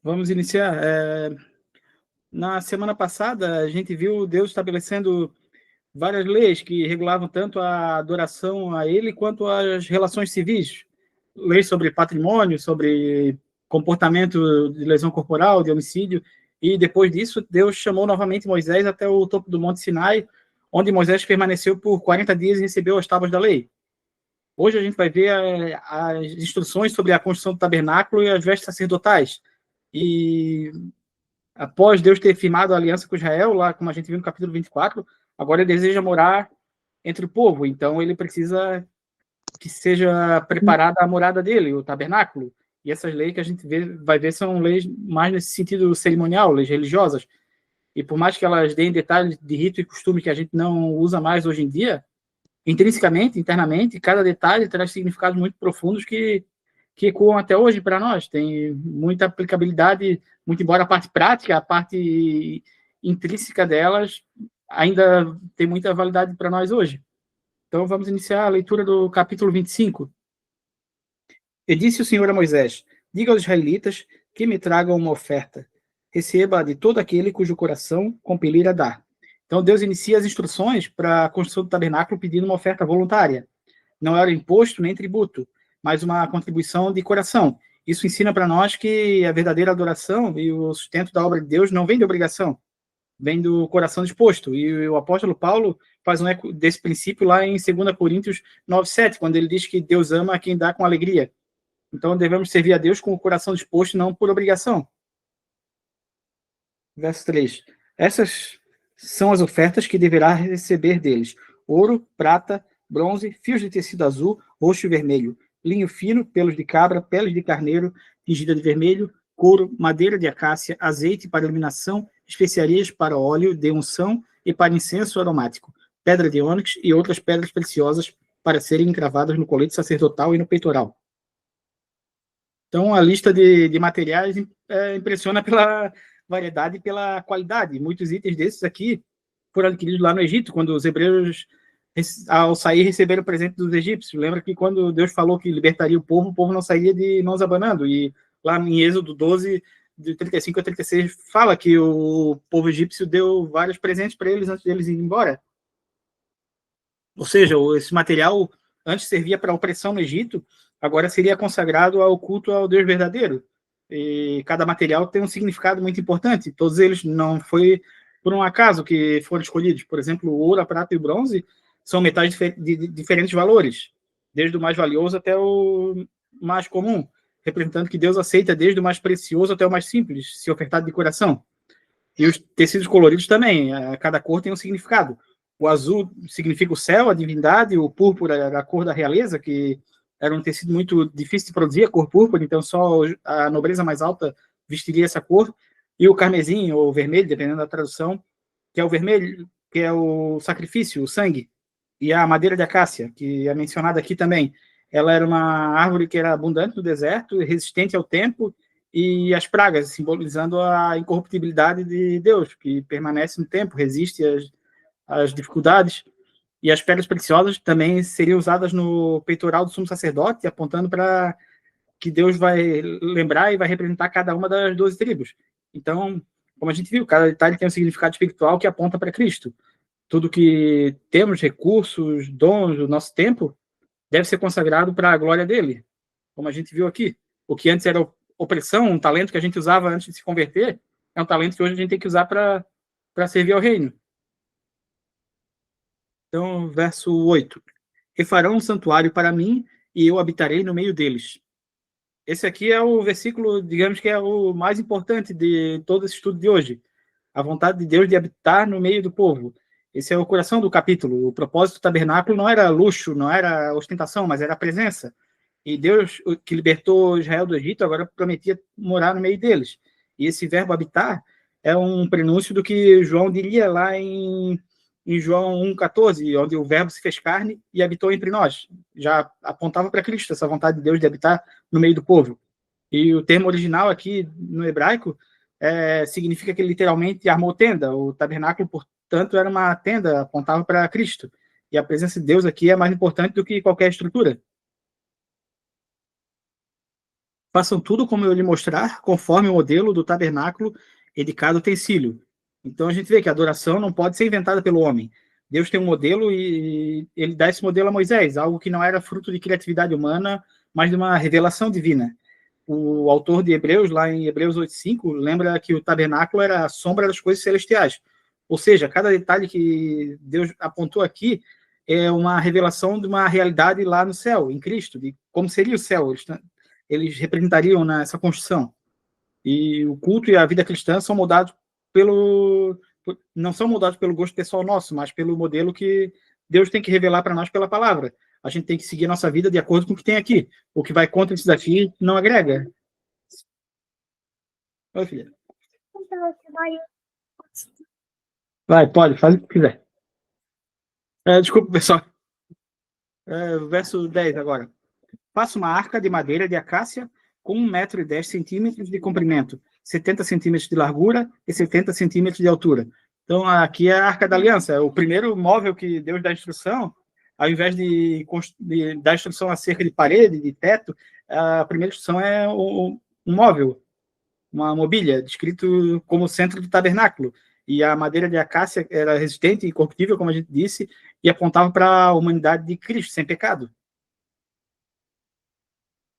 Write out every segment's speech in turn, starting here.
Vamos iniciar. Na semana passada, a gente viu Deus estabelecendo várias leis que regulavam tanto a adoração a Ele quanto as relações civis. Leis sobre patrimônio, sobre comportamento de lesão corporal, de homicídio. E depois disso, Deus chamou novamente Moisés até o topo do Monte Sinai, onde Moisés permaneceu por 40 dias e recebeu as tábuas da lei. Hoje a gente vai ver as instruções sobre a construção do tabernáculo e as vestes sacerdotais. E após Deus ter firmado a aliança com Israel, lá como a gente viu no capítulo 24, agora ele deseja morar entre o povo, então ele precisa que seja preparada a morada dele, o tabernáculo. E essas leis que a gente vai ver são leis mais nesse sentido cerimonial, leis religiosas. E por mais que elas deem detalhes de rito e costume que a gente não usa mais hoje em dia, intrinsecamente, internamente, cada detalhe traz significados muito profundos que ecoam até hoje para nós. Tem muita aplicabilidade, muito embora a parte prática, a parte intrínseca delas ainda tem muita validade para nós hoje. Então vamos iniciar a leitura do capítulo 25. E disse o Senhor a Moisés: diga aos israelitas que me tragam uma oferta. Receba de todo aquele cujo coração compelir a dar. Então Deus inicia as instruções para a construção do tabernáculo pedindo uma oferta voluntária. Não era imposto nem tributo, mas uma contribuição de coração. Isso ensina para nós que a verdadeira adoração e o sustento da obra de Deus não vem de obrigação, vem do coração disposto. E o apóstolo Paulo faz um eco desse princípio lá em 2 Coríntios 9:7, quando ele diz que Deus ama quem dá com alegria. Então devemos servir a Deus com o coração disposto, não por obrigação. Verso 3. Essas são as ofertas que deverá receber deles: ouro, prata, bronze, fios de tecido azul, roxo e vermelho, linho fino, pelos de cabra, peles de carneiro, tingida de vermelho, couro, madeira de acácia, azeite para iluminação, especiarias para óleo de unção e para incenso aromático, pedra de ônix e outras pedras preciosas para serem encravadas no colete sacerdotal e no peitoral. Então, a lista de materiais impressiona pela variedade e pela qualidade. Muitos itens desses aqui foram adquiridos lá no Egito, quando os hebreus, ao sair, receberam o presente dos egípcios. Lembra que quando Deus falou que libertaria o povo não saía de mãos abanando. E lá em Êxodo 12, de 35 a 36, fala que o povo egípcio deu vários presentes para eles antes deles irem embora. Ou seja, esse material antes servia para opressão no Egito, agora seria consagrado ao culto ao Deus verdadeiro. E cada material tem um significado muito importante. Todos eles não foi por um acaso que foram escolhidos. Por exemplo, o ouro, a prata e o bronze são metais de diferentes valores, desde o mais valioso até o mais comum, representando que Deus aceita desde o mais precioso até o mais simples, se ofertado de coração. E os tecidos coloridos também, cada cor tem um significado. O azul significa o céu, a divindade, o púrpura era a cor da realeza, que era um tecido muito difícil de produzir, a cor púrpura, então só a nobreza mais alta vestiria essa cor. E o carmesim, ou vermelho, dependendo da tradução, que é o vermelho, que é o sacrifício, o sangue. E a madeira de acácia, que é mencionada aqui também, ela era uma árvore que era abundante no deserto, resistente ao tempo e às pragas, simbolizando a incorruptibilidade de Deus, que permanece no tempo, resiste às dificuldades. E as pedras preciosas também seriam usadas no peitoral do sumo sacerdote, apontando para que Deus vai lembrar e vai representar cada uma das 12 tribos. Então, como a gente viu, cada detalhe tem um significado espiritual que aponta para Cristo. Tudo que temos, recursos, dons, o nosso tempo, deve ser consagrado para a glória dele, como a gente viu aqui. O que antes era opressão, um talento que a gente usava antes de se converter, é um talento que hoje a gente tem que usar para servir ao reino. Então, verso 8. E farão um santuário para mim, e eu habitarei no meio deles. Esse aqui é o versículo, digamos que é o mais importante de todo esse estudo de hoje. A vontade de Deus de habitar no meio do povo. Esse é o coração do capítulo. O propósito do tabernáculo não era luxo, não era ostentação, mas era a presença. E Deus, que libertou Israel do Egito, agora prometia morar no meio deles. E esse verbo habitar é um prenúncio do que João diria lá em João 1,14, onde o verbo se fez carne e habitou entre nós. Já apontava para Cristo essa vontade de Deus de habitar no meio do povo. E o termo original aqui no hebraico significa que ele literalmente armou tenda. O tabernáculo, portanto, era uma tenda, apontava para Cristo. E a presença de Deus aqui é mais importante do que qualquer estrutura. Façam tudo como eu lhe mostrar, conforme o modelo do tabernáculo e de cada utensílio. Então a gente vê que a adoração não pode ser inventada pelo homem. Deus tem um modelo e ele dá esse modelo a Moisés, algo que não era fruto de criatividade humana, mas de uma revelação divina. O autor de Hebreus, lá em Hebreus 8:5, lembra que o tabernáculo era a sombra das coisas celestiais. Ou seja, cada detalhe que Deus apontou aqui é uma revelação de uma realidade lá no céu, em Cristo, de como seria o céu. Eles representariam nessa construção. E o culto e a vida cristã são moldados não são moldados pelo gosto pessoal nosso, mas pelo modelo que Deus tem que revelar para nós pela palavra. A gente tem que seguir a nossa vida de acordo com o que tem aqui. O que vai contra isso daqui não agrega. Oi, filha. Vai, pode, faz o que quiser. Desculpa, pessoal. Verso 10 agora. Faça uma arca de madeira de acácia com 1,10 m de comprimento, 70 centímetros de largura e 70 centímetros de altura. Então, aqui é a Arca da Aliança, é o primeiro móvel que Deus dá instrução, ao invés de dar instrução acerca de parede, de teto, a primeira instrução é um móvel, uma mobília, descrito como centro do tabernáculo. E a madeira de acácia era resistente e incorruptível, como a gente disse, e apontava para a humanidade de Cristo, sem pecado.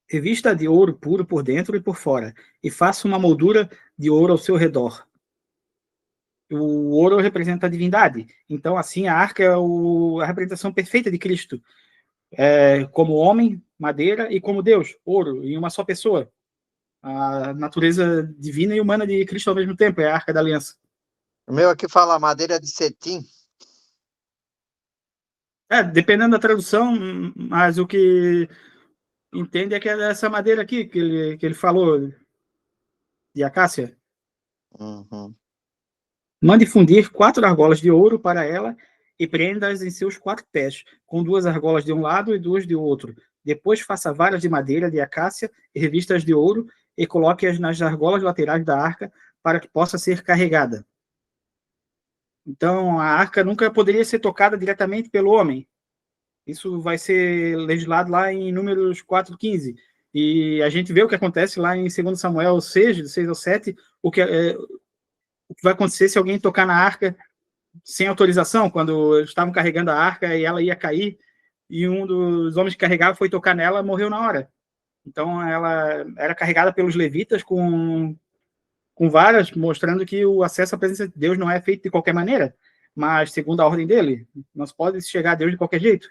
Revista de ouro puro por dentro e por fora, e faça uma moldura de ouro ao seu redor. O ouro representa a divindade, então assim a arca é a representação perfeita de Cristo, como homem, madeira, e como Deus, ouro, em uma só pessoa. A natureza divina e humana de Cristo ao mesmo tempo, é a Arca da Aliança. O meu aqui fala madeira de cetim. Dependendo da tradução, mas o que entende é que é essa madeira aqui que ele falou, de acácia. Uhum. Mande fundir 4 argolas de ouro para ela e prenda-as em seus 4 pés, com 2 argolas de um lado e 2 de outro. Depois faça varas de madeira de acácia e revistas de ouro e coloque-as nas argolas laterais da arca para que possa ser carregada. Então, a arca nunca poderia ser tocada diretamente pelo homem. Isso vai ser legislado lá em Números 4:15. E a gente vê o que acontece lá em 2 Samuel 6, do 6 ao 7, o que vai acontecer se alguém tocar na arca sem autorização, quando estavam carregando a arca e ela ia cair, e um dos homens que carregava foi tocar nela, morreu na hora. Então, ela era carregada pelos levitas com varas, mostrando que o acesso à presença de Deus não é feito de qualquer maneira, mas segundo a ordem dele. Não se pode chegar a Deus de qualquer jeito.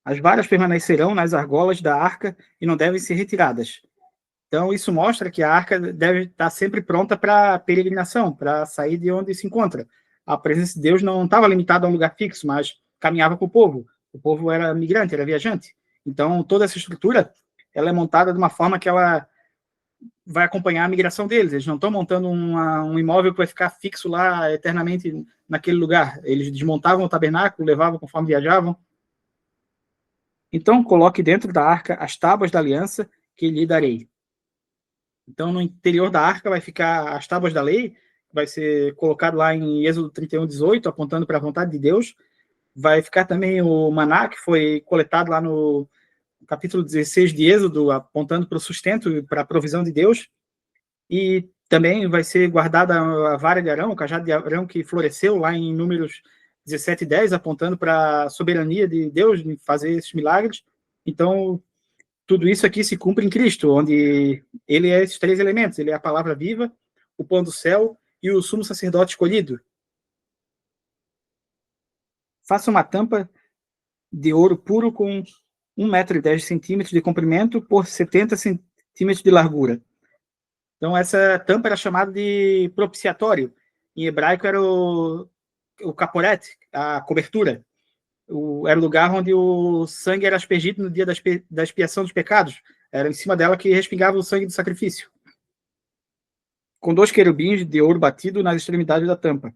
As varas permanecerão nas argolas da arca e não devem ser retiradas. Então, isso mostra que a arca deve estar sempre pronta para peregrinação, para sair de onde se encontra. A presença de Deus não estava limitada a um lugar fixo, mas caminhava com o povo. O povo era migrante, era viajante. Então, toda essa estrutura ela é montada de uma forma que ela vai acompanhar a migração deles. Eles não estão montando um imóvel que vai ficar fixo lá eternamente naquele lugar. Eles desmontavam o tabernáculo, levavam conforme viajavam. Então, coloque dentro da arca as tábuas da aliança que lhe darei. Então, no interior da arca vai ficar as tábuas da lei, vai ser colocado lá em Êxodo 31:18, apontando para a vontade de Deus. Vai ficar também o maná, que foi coletado lá no capítulo 16 de Êxodo, apontando para o sustento, para a provisão de Deus. E também vai ser guardada a vara de Arão, o cajado de Arão que floresceu lá em Números 17:10, apontando para a soberania de Deus em fazer esses milagres. Então, tudo isso aqui se cumpre em Cristo, onde ele é esses 3 elementos. Ele é a palavra viva, o pão do céu e o sumo sacerdote escolhido. Faça uma tampa de ouro puro com 1,10 m de comprimento por 70 centímetros de largura. Então, essa tampa era chamada de propiciatório. Em hebraico era o caporet, a cobertura. Era o lugar onde o sangue era aspergido no dia da expiação dos pecados. Era em cima dela que respingava o sangue do sacrifício. Com 2 querubins de ouro batido nas extremidades da tampa.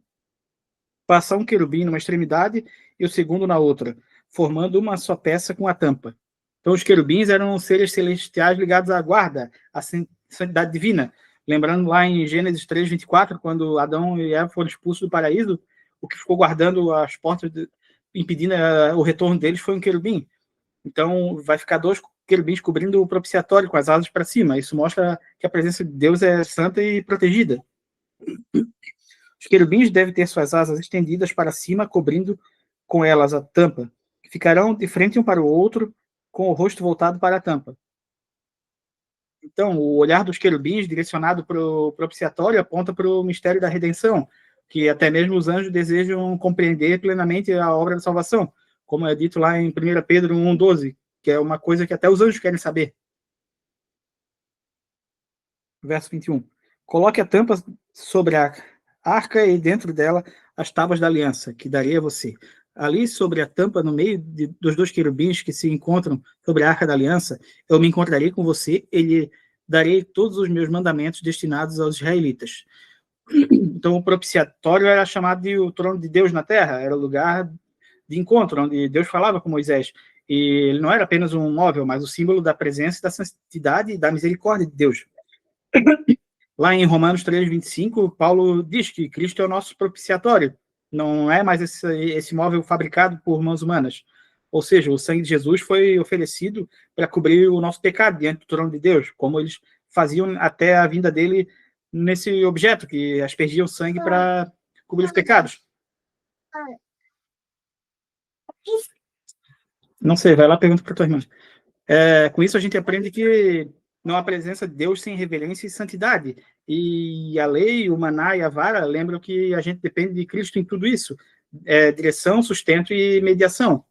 Passa um querubim numa extremidade e o segundo na outra, formando uma só peça com a tampa. Então, os querubins eram seres celestiais ligados à guarda, à santidade divina. Lembrando lá em Gênesis 3:24, quando Adão e Eva foram expulsos do paraíso, o que ficou guardando as portas, impedindo o retorno deles, foi um querubim. Então, vai ficar 2 querubins cobrindo o propiciatório com as asas para cima. Isso mostra que a presença de Deus é santa e protegida. Os querubins devem ter suas asas estendidas para cima, cobrindo com elas a tampa. Ficarão de frente um para o outro, com o rosto voltado para a tampa. Então, o olhar dos querubins direcionado para o propiciatório aponta para o mistério da redenção, que até mesmo os anjos desejam compreender plenamente a obra da salvação, como é dito lá em 1 Pedro 1,12, que é uma coisa que até os anjos querem saber. Verso 21. Coloque a tampa sobre a arca e dentro dela as tábuas da aliança, que darei a você. Ali sobre a tampa, no meio dos dois querubins que se encontram sobre a arca da aliança, eu me encontrarei com você e lhe darei todos os meus mandamentos destinados aos israelitas. Então, o propiciatório era chamado de o trono de Deus na terra, era o lugar de encontro, onde Deus falava com Moisés. E ele não era apenas um móvel, mas o símbolo da presença, da santidade e da misericórdia de Deus. Lá em Romanos 3:25, Paulo diz que Cristo é o nosso propiciatório. Não é mais esse móvel fabricado por mãos humanas. Ou seja, o sangue de Jesus foi oferecido para cobrir o nosso pecado diante do trono de Deus, como eles faziam até a vinda dele nesse objeto, que aspergia o sangue para cobrir os pecados. Não sei, vai lá e pergunta para tua irmã. Com isso a gente aprende que não há presença de Deus sem reverência e santidade. E a lei, o maná e a vara lembram que a gente depende de Cristo em tudo isso. Direção, sustento e mediação.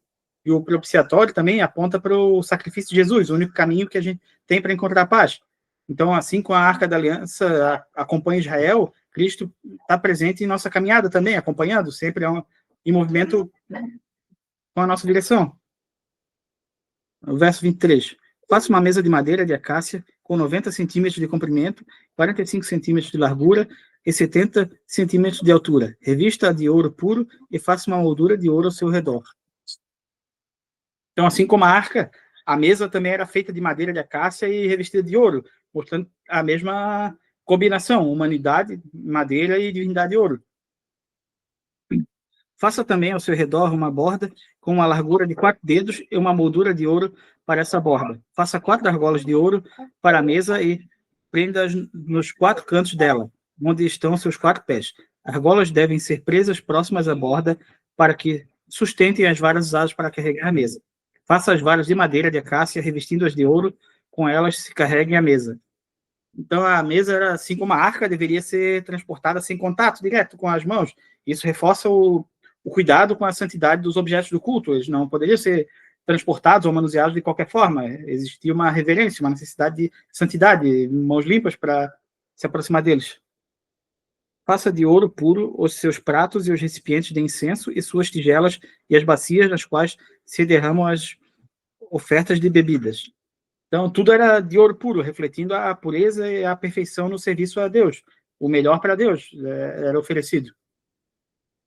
E o propiciatório também aponta para o sacrifício de Jesus, o único caminho que a gente tem para encontrar a paz. Então, assim como a Arca da Aliança acompanha Israel, Cristo está presente em nossa caminhada também, acompanhando, sempre em movimento com a nossa direção. O verso 23. Faça uma mesa de madeira de acácia com 90 centímetros de comprimento, 45 centímetros de largura e 70 centímetros de altura. Revista de ouro puro e faça uma moldura de ouro ao seu redor. Então, assim como a arca, a mesa também era feita de madeira de acácia e revestida de ouro, portanto, a mesma combinação, humanidade, madeira e divindade de ouro. Faça também ao seu redor uma borda com uma largura de 4 dedos e uma moldura de ouro para essa borda. Faça 4 argolas de ouro para a mesa e prenda-as nos 4 cantos dela, onde estão seus 4 pés. Argolas devem ser presas próximas à borda para que sustentem as varas usadas para carregar a mesa. Faça as varas de madeira de acácia, revestindo-as de ouro, com elas se carreguem a mesa. Então, a mesa, era, assim como a arca, deveria ser transportada sem contato direto com as mãos. Isso reforça o cuidado com a santidade dos objetos do culto. Eles não poderiam ser transportados ou manuseados de qualquer forma. Existia uma reverência, uma necessidade de santidade, mãos limpas para se aproximar deles. Faça de ouro puro os seus pratos e os recipientes de incenso e suas tigelas e as bacias nas quais se derramam as ofertas de bebidas. Então, tudo era de ouro puro, refletindo a pureza e a perfeição no serviço a Deus. O melhor para Deus era oferecido.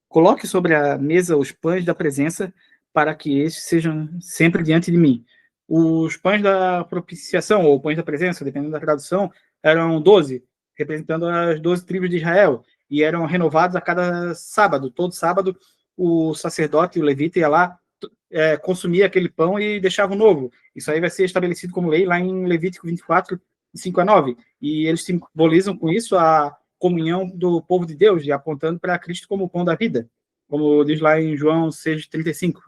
Coloque sobre a mesa os pães da presença, para que estes sejam sempre diante de mim. Os pães da propiciação, ou pães da presença, dependendo da tradução, eram 12, representando as 12 tribos de Israel, e eram renovados a cada sábado. Todo sábado, o sacerdote, o levita, ia lá, consumia aquele pão e deixava o novo. Isso aí vai ser estabelecido como lei lá em Levítico 24, 5-9. E eles simbolizam com isso a comunhão do povo de Deus, e apontando para Cristo como o pão da vida, como diz lá em João 6,35.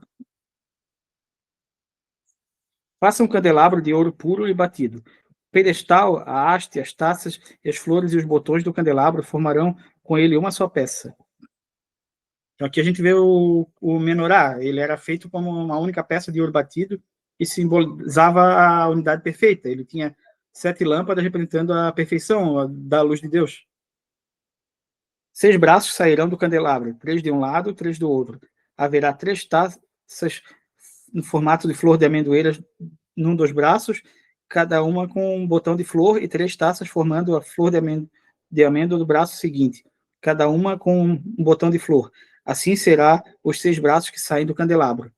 Faça um candelabro de ouro puro e batido. O pedestal, a haste, as taças, as flores e os botões do candelabro formarão com ele uma só peça. Então, aqui a gente vê o menorá. Ele era feito como uma única peça de ouro batido e simbolizava a unidade perfeita. Ele tinha 7 lâmpadas representando a perfeição da luz de Deus. 6 braços sairão do candelabro, 3 de um lado, 3 do outro. Haverá 3 taças no formato de flor de amendoeiras num dos braços, cada uma com um botão de flor, e 3 taças formando a flor de amêndoa do braço seguinte, cada uma com um botão de flor. Assim será os 6 braços que saem do candelabro.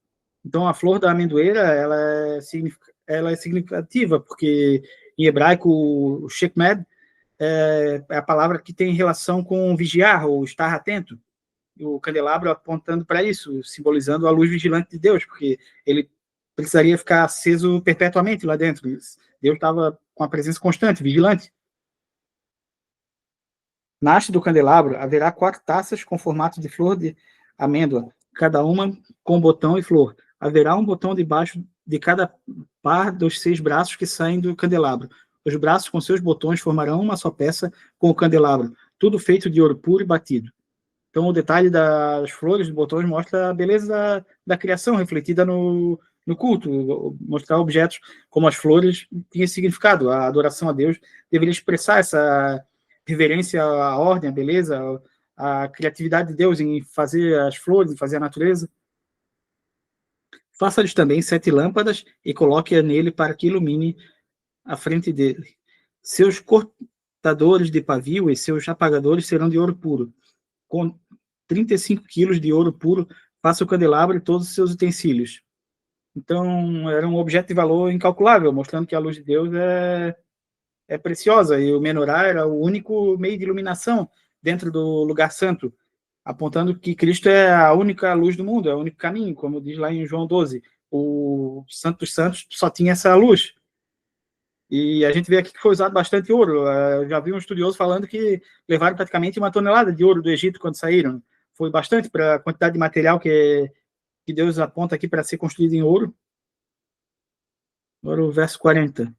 Então, a flor da amendoeira, ela é significativa, porque em hebraico, o shekmed é a palavra que tem relação com vigiar ou estar atento. E o candelabro apontando para isso, simbolizando a luz vigilante de Deus, porque ele precisaria ficar aceso perpetuamente lá dentro. Deus estava com a presença constante, vigilante. Na haste do candelabro haverá 4 taças com formato de flor de amêndoa, cada uma com botão e flor. Haverá um botão debaixo de cada par dos 6 braços que saem do candelabro. Os braços com seus botões formarão uma só peça com o candelabro, tudo feito de ouro puro e batido. Então, o detalhe das flores, dos botões, mostra a beleza da criação refletida no culto. Mostrar objetos como as flores tinha significado. A adoração a Deus deveria expressar essa reverência à ordem, à beleza, à criatividade de Deus em fazer as flores, em fazer a natureza. Faça-lhes também 7 lâmpadas e coloque-a nele para que ilumine a frente dele. Seus cortadores de pavio e seus apagadores serão de ouro puro. Com 35 quilos de ouro puro, faça o candelabro e todos os seus utensílios. Então, era um objeto de valor incalculável, mostrando que a luz de Deus é preciosa, e o menorá era o único meio de iluminação dentro do lugar santo, apontando que Cristo é a única luz do mundo, é o único caminho, como diz lá em João 12. O Santo dos Santos só tinha essa luz. E a gente vê aqui que foi usado bastante ouro. Eu já vi um estudioso falando que levaram praticamente 1 tonelada de ouro do Egito quando saíram. Foi bastante para a quantidade de material que Deus aponta aqui para ser construído em ouro. Agora o verso 40.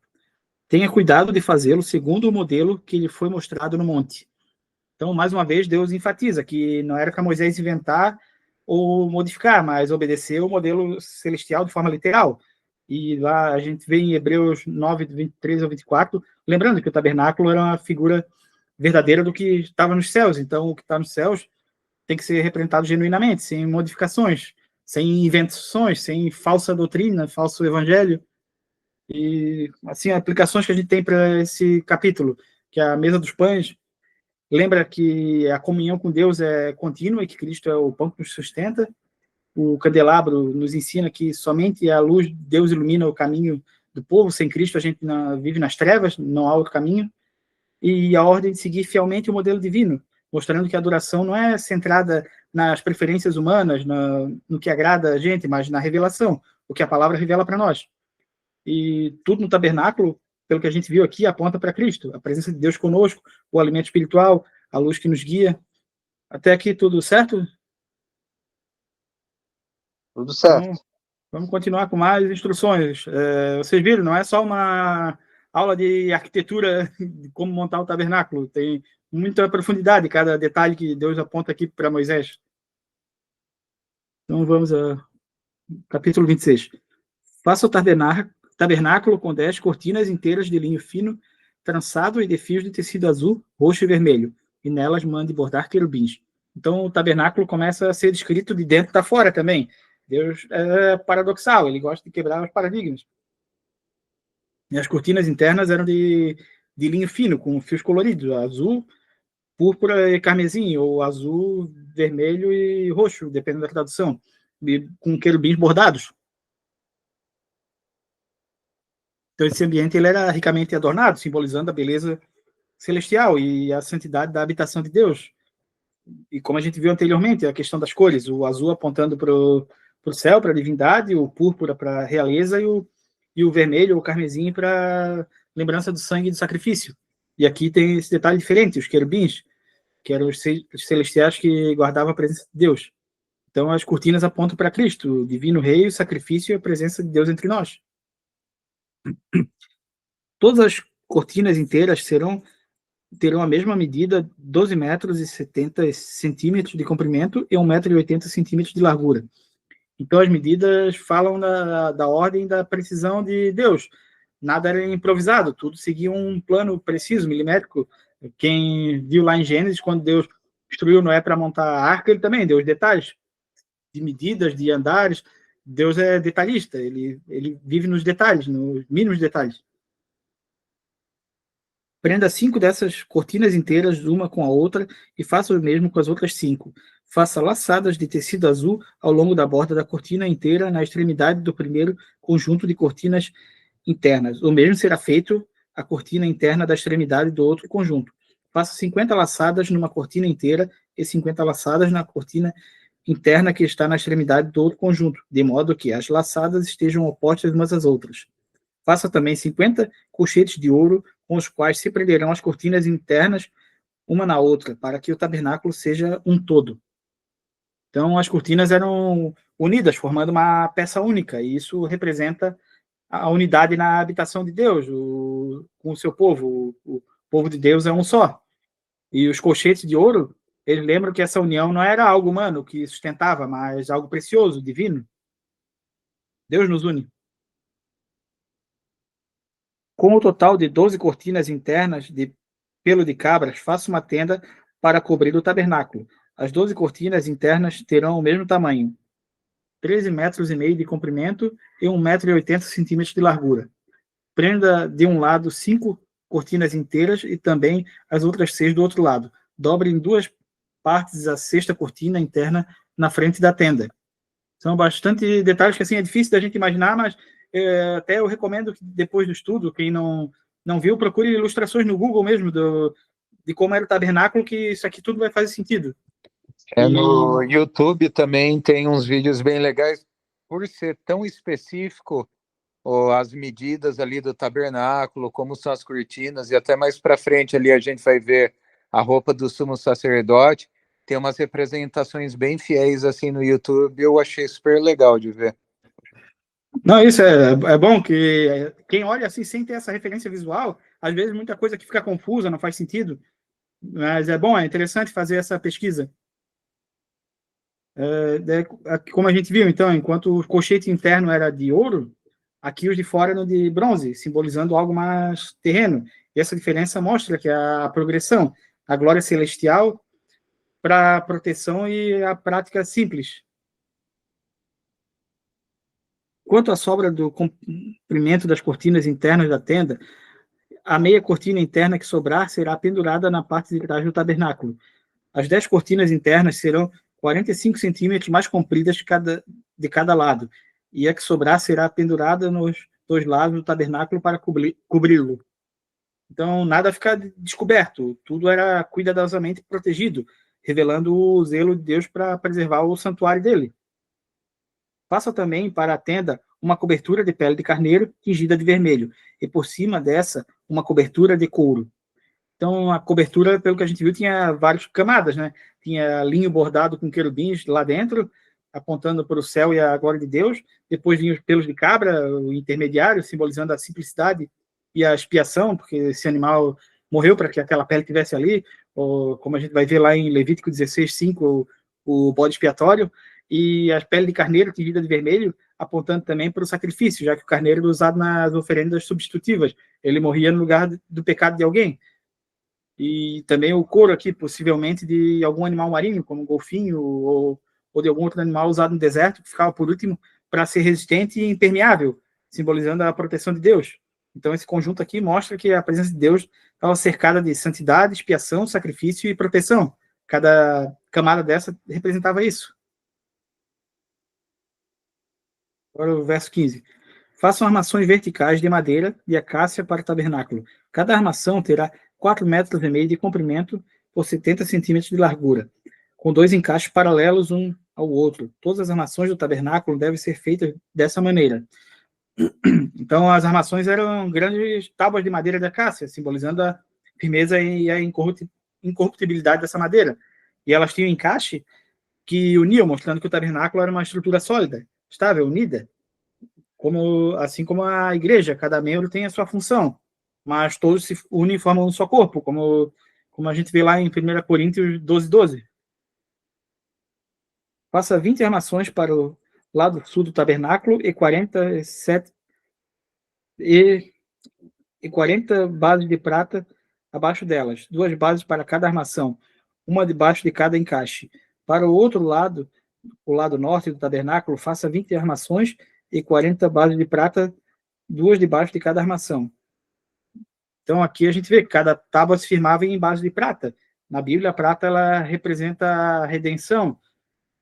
Tenha cuidado de fazê-lo segundo o modelo que lhe foi mostrado no monte. Então, mais uma vez, Deus enfatiza que não era para Moisés inventar ou modificar, mas obedecer o modelo celestial de forma literal. E lá a gente vê em Hebreus 9, 23 ao 24, lembrando que o tabernáculo era uma figura verdadeira do que estava nos céus. Então, o que está nos céus tem que ser representado genuinamente, sem modificações, sem invenções, sem falsa doutrina, falso evangelho. E, assim, aplicações que a gente tem para esse capítulo, que é a mesa dos pães, lembra que a comunhão com Deus é contínua e que Cristo é o pão que nos sustenta. O candelabro nos ensina que somente a luz de Deus ilumina o caminho do povo. Sem Cristo a gente vive nas trevas, não há outro caminho. E a ordem de seguir fielmente o modelo divino, mostrando que a adoração não é centrada nas preferências humanas, no que agrada a gente, mas na revelação, o que a palavra revela para nós. E tudo no tabernáculo, pelo que a gente viu aqui, aponta para Cristo, a presença de Deus conosco, o alimento espiritual, a luz que nos guia. Até aqui tudo certo? Tudo certo. Então, vamos continuar com mais instruções. Vocês viram, não é só uma aula de arquitetura de como montar o tabernáculo, tem muita profundidade cada detalhe que Deus aponta aqui para Moisés. Então vamos ao capítulo 26. Faça o tabernáculo com 10 cortinas inteiras de linho fino, trançado e de fios de tecido azul, roxo e vermelho, e nelas mande bordar querubins. Então o tabernáculo começa a ser descrito de dentro para fora também. Deus é paradoxal, ele gosta de quebrar os paradigmas. E as cortinas internas eram de linho fino, com fios coloridos, azul, púrpura e carmesim, ou azul, vermelho e roxo, dependendo da tradução, e com querubins bordados. Então esse ambiente ele era ricamente adornado, simbolizando a beleza celestial e a santidade da habitação de Deus. E como a gente viu anteriormente, a questão das cores, o azul apontando para o céu, para a divindade, o púrpura para a realeza e o vermelho, o carmesim, para lembrança do sangue do sacrifício. E aqui tem esse detalhe diferente, os querubins, que eram os celestiais que guardavam a presença de Deus. Então as cortinas apontam para Cristo, o divino rei, o sacrifício e a presença de Deus entre nós. Todas as cortinas inteiras terão a mesma medida, 12 metros e 70 centímetros de comprimento e 1,80 metro de largura. Então, as medidas falam da ordem, da precisão de Deus. Nada era improvisado, tudo seguia um plano preciso, milimétrico. Quem viu lá em Gênesis, quando Deus instruiu Noé para montar a arca, ele também deu os detalhes de medidas, de andares. Deus é detalhista, ele vive nos detalhes, nos mínimos detalhes. Prenda 5 dessas cortinas inteiras, uma com a outra, e faça o mesmo com as outras 5. Faça laçadas de tecido azul ao longo da borda da cortina inteira, na extremidade do primeiro conjunto de cortinas internas. O mesmo será feito a cortina interna da extremidade do outro conjunto. Faça 50 laçadas numa cortina inteira e 50 laçadas na cortina interna que está na extremidade do outro conjunto, de modo que as laçadas estejam opostas umas às outras. Faça também 50 colchetes de ouro, com os quais se prenderão as cortinas internas uma na outra, para que o tabernáculo seja um todo. Então, as cortinas eram unidas, formando uma peça única, e isso representa a unidade na habitação de Deus, com o seu povo. O povo de Deus é um só. E os colchetes de ouro, eles lembram que essa união não era algo humano que sustentava, mas algo precioso, divino. Deus nos une. Com o total de 12 cortinas internas de pelo de cabras, faça uma tenda para cobrir o tabernáculo. As 12 cortinas internas terão o mesmo tamanho, 13,5 metros de comprimento e 1,80 metros de largura. Prenda de um lado 5 cortinas inteiras e também as outras 6 do outro lado. Dobre em 2 partes a sexta cortina interna na frente da tenda. São bastante detalhes que assim é difícil da gente imaginar, mas até eu recomendo que depois do estudo, quem não viu, procure ilustrações no Google mesmo de como era o tabernáculo, que isso aqui tudo vai fazer sentido. No YouTube também tem uns vídeos bem legais, por ser tão específico, as medidas ali do tabernáculo, como são as cortinas, e até mais para frente ali a gente vai ver a roupa do sumo sacerdote. Tem umas representações bem fiéis assim no YouTube, eu achei super legal de ver. Não, isso é bom que quem olha assim sem ter essa referência visual, às vezes muita coisa que fica confusa, não faz sentido, mas é bom, é interessante fazer essa pesquisa. Como a gente viu, então, enquanto o colchete interno era de ouro, aqui os de fora eram de bronze, simbolizando algo mais terreno. E essa diferença mostra que a progressão, a glória celestial para a proteção e a prática simples. Quanto à sobra do comprimento das cortinas internas da tenda, a meia cortina interna que sobrar será pendurada na parte de trás do tabernáculo. As 10 cortinas internas serão 45 centímetros mais compridas de cada lado, e a que sobrar será pendurada nos 2 lados do tabernáculo para cobri-lo. Então, nada fica descoberto, tudo era cuidadosamente protegido, revelando o zelo de Deus para preservar o santuário dele. Faça também para a tenda uma cobertura de pele de carneiro tingida de vermelho, e por cima dessa, uma cobertura de couro. Então, a cobertura, pelo que a gente viu, tinha várias camadas, né? Tinha linho bordado com querubins lá dentro, apontando para o céu e a glória de Deus. Depois vinha os pelos de cabra, o intermediário, simbolizando a simplicidade e a expiação, porque esse animal morreu para que aquela pele estivesse ali, ou, como a gente vai ver lá em Levítico 16:5, o bode expiatório, e a pele de carneiro tingida de vermelho, apontando também para o sacrifício, já que o carneiro era usado nas oferendas substitutivas. Ele morria no lugar do pecado de alguém. E também o couro aqui, possivelmente de algum animal marinho, como um golfinho ou de algum outro animal usado no deserto, que ficava por último para ser resistente e impermeável, simbolizando a proteção de Deus. Então esse conjunto aqui mostra que a presença de Deus estava cercada de santidade, expiação, sacrifício e proteção. Cada camada dessa representava isso. Agora o verso 15. Façam armações verticais de madeira de acácia para o tabernáculo. Cada armação terá 4,5 metros de comprimento por 70 centímetros de largura, com 2 encaixes paralelos um ao outro. Todas as armações do tabernáculo devem ser feitas dessa maneira. Então, as armações eram grandes tábuas de madeira de acácia, simbolizando a firmeza e a incorruptibilidade dessa madeira. E elas tinham encaixe que uniam, mostrando que o tabernáculo era uma estrutura sólida, estável, unida. Assim como a igreja, cada membro tem a sua função, mas todos se unem e formam um só corpo, como a gente vê lá em 1 Coríntios 12:12. Faça 20 armações para o lado sul do tabernáculo e 40 bases de prata abaixo delas, 2 bases para cada armação, uma debaixo de cada encaixe. Para o outro lado, o lado norte do tabernáculo, faça 20 armações e 40 bases de prata, 2 debaixo de cada armação. Então, aqui a gente vê que cada tábua se firmava em base de prata. Na Bíblia, a prata ela representa a redenção.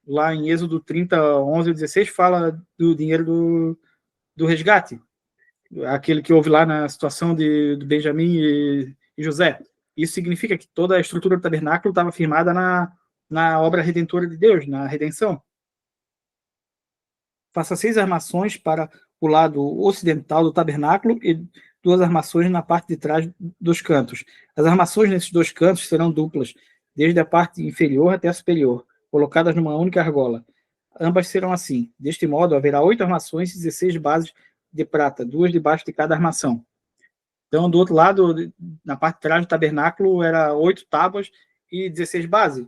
Lá em Êxodo 30, 11 e 16, fala do dinheiro do resgate. Aquele que houve lá na situação de Benjamim e José. Isso significa que toda a estrutura do tabernáculo estava firmada na obra redentora de Deus, na redenção. Faça 6 armações para o lado ocidental do tabernáculo e 2 armações na parte de trás dos cantos. As armações nesses 2 cantos serão duplas, desde a parte inferior até a superior, colocadas numa única argola. Ambas serão assim. Deste modo, haverá 8 armações e 16 bases de prata, 2 debaixo de cada armação. Então, do outro lado, na parte de trás do tabernáculo, era 8 tábuas e 16 bases.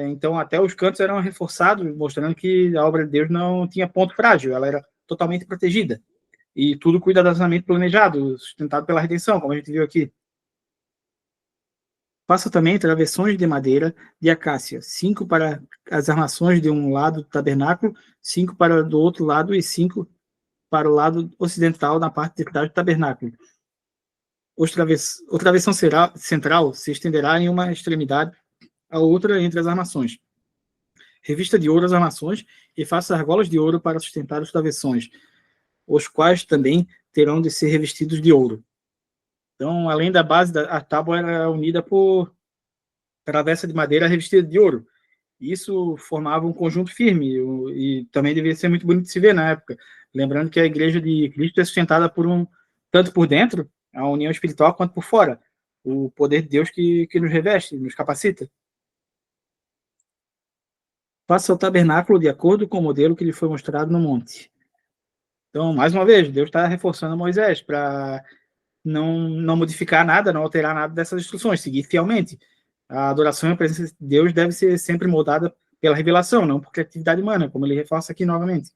Então, até os cantos eram reforçados, mostrando que a obra de Deus não tinha ponto frágil, ela era totalmente protegida. E tudo cuidadosamente planejado, sustentado pela redenção, como a gente viu aqui. Faça também travessões de madeira de acácia, 5 para as armações de um lado do tabernáculo, 5 para do outro lado e 5 para o lado ocidental na parte de trás do tabernáculo. O travessão central se estenderá em uma extremidade, a outra entre as armações. Revista de ouro as armações e faça argolas de ouro para sustentar os travessões, os quais também terão de ser revestidos de ouro. Então, além da base, a tábua era unida por travessa de madeira revestida de ouro. Isso formava um conjunto firme e também devia ser muito bonito de se ver na época. Lembrando que a igreja de Cristo é sustentada por tanto por dentro, a união espiritual, quanto por fora. O poder de Deus que nos reveste, nos capacita. Faça o tabernáculo de acordo com o modelo que lhe foi mostrado no monte. Então, mais uma vez, Deus está reforçando Moisés para não modificar nada, não alterar nada dessas instruções, seguir fielmente. A adoração e a presença de Deus deve ser sempre moldada pela revelação, não por criatividade humana, como ele reforça aqui novamente.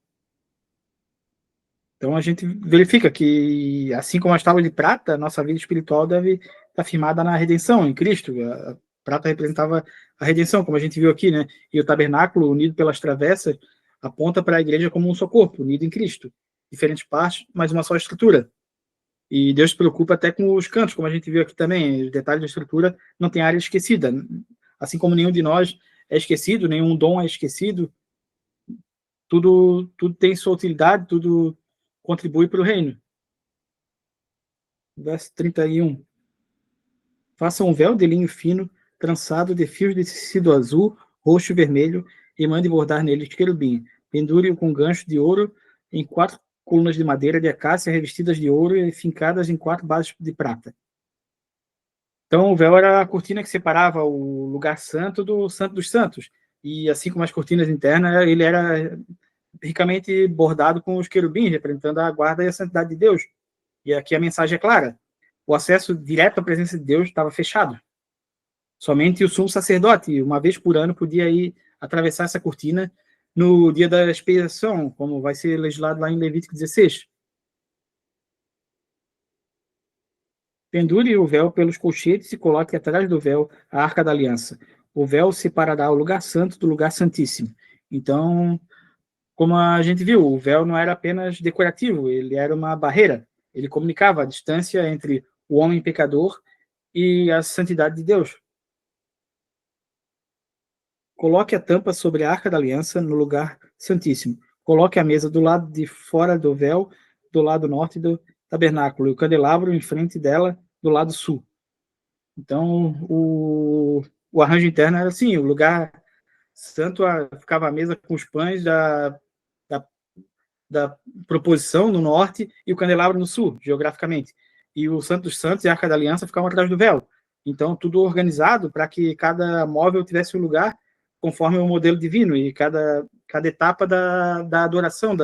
Então, a gente verifica que, assim como as tábuas de prata, nossa vida espiritual deve estar firmada na redenção, em Cristo. A prata representava a redenção, como a gente viu aqui, né? E o tabernáculo, unido pelas travessas, aponta para a igreja como um só corpo, unido em Cristo. Diferentes partes, mas uma só estrutura. E Deus se preocupa até com os cantos, como a gente viu aqui também. Os detalhes da estrutura não tem área esquecida. Assim como nenhum de nós é esquecido, nenhum dom é esquecido. Tudo tem sua utilidade, tudo contribui para o reino. Verso 31. Faça um véu de linho fino, trançado de fios de tecido azul, roxo e vermelho, e mande bordar nele querubim. Pendure-o com gancho de ouro em 4 colunas de madeira de acácia revestidas de ouro e fincadas em 4 bases de prata. Então, o véu era a cortina que separava o lugar santo do Santo dos Santos. E assim como as cortinas internas, ele era ricamente bordado com os querubins, representando a guarda e a santidade de Deus. E aqui a mensagem é clara. O acesso direto à presença de Deus estava fechado. Somente o sumo sacerdote, uma vez por ano, podia ir atravessar essa cortina no dia da expiação, como vai ser legislado lá em Levítico 16. Pendure o véu pelos colchetes e coloque atrás do véu a Arca da Aliança. O véu separará o lugar santo do lugar santíssimo. Então, como a gente viu, o véu não era apenas decorativo, ele era uma barreira. Ele comunicava a distância entre o homem pecador e a santidade de Deus. Coloque a tampa sobre a Arca da Aliança no lugar santíssimo. Coloque a mesa do lado de fora do véu, do lado norte do tabernáculo, e o candelabro em frente dela, do lado sul. Então, o arranjo interno era assim, o lugar santo ficava a mesa com os pães da proposição no norte e o candelabro no sul, geograficamente. E o Santo dos Santos e a Arca da Aliança ficavam atrás do véu. Então, tudo organizado para que cada móvel tivesse um lugar conforme o modelo divino e cada etapa da adoração,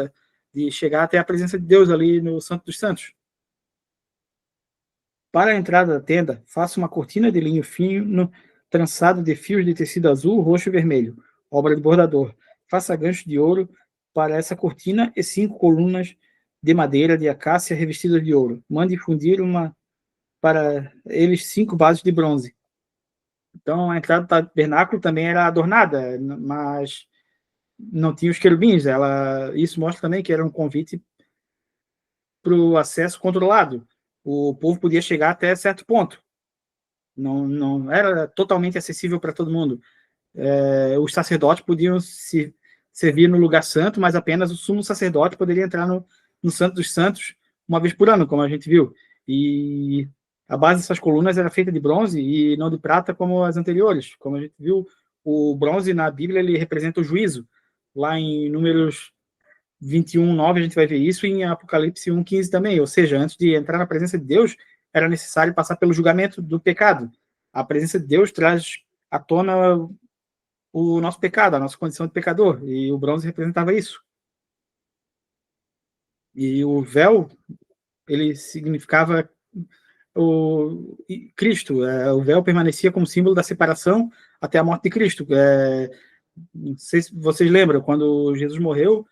de chegar até a presença de Deus ali no Santo dos Santos. Para a entrada da tenda, faça uma cortina de linho fino, trançado de fios de tecido azul, roxo e vermelho, obra de bordador. Faça gancho de ouro para essa cortina e 5 colunas de madeira de acácia revestidas de ouro. Mande fundir para eles 5 bases de bronze. Então, a entrada do tabernáculo também era adornada, mas não tinha os querubins. Isso mostra também que era um convite para o acesso controlado. O povo podia chegar até certo ponto. Não era totalmente acessível para todo mundo. Os sacerdotes podiam se servir no lugar santo, mas apenas o sumo sacerdote poderia entrar no Santo dos Santos uma vez por ano, como a gente viu. E a base dessas colunas era feita de bronze e não de prata como as anteriores. Como a gente viu, O bronze na Bíblia ele representa o juízo. Lá em Números 21:9 a gente vai ver isso, e em Apocalipse 1:15 também. Ou seja, antes de entrar na presença de Deus, era necessário passar pelo julgamento do pecado. A presença de Deus traz à tona o nosso pecado, a nossa condição de pecador, e o bronze representava isso. E o véu, ele significava o Cristo. O véu permanecia como símbolo da separação até a morte de Cristo. Não sei se vocês lembram, quando Jesus morreu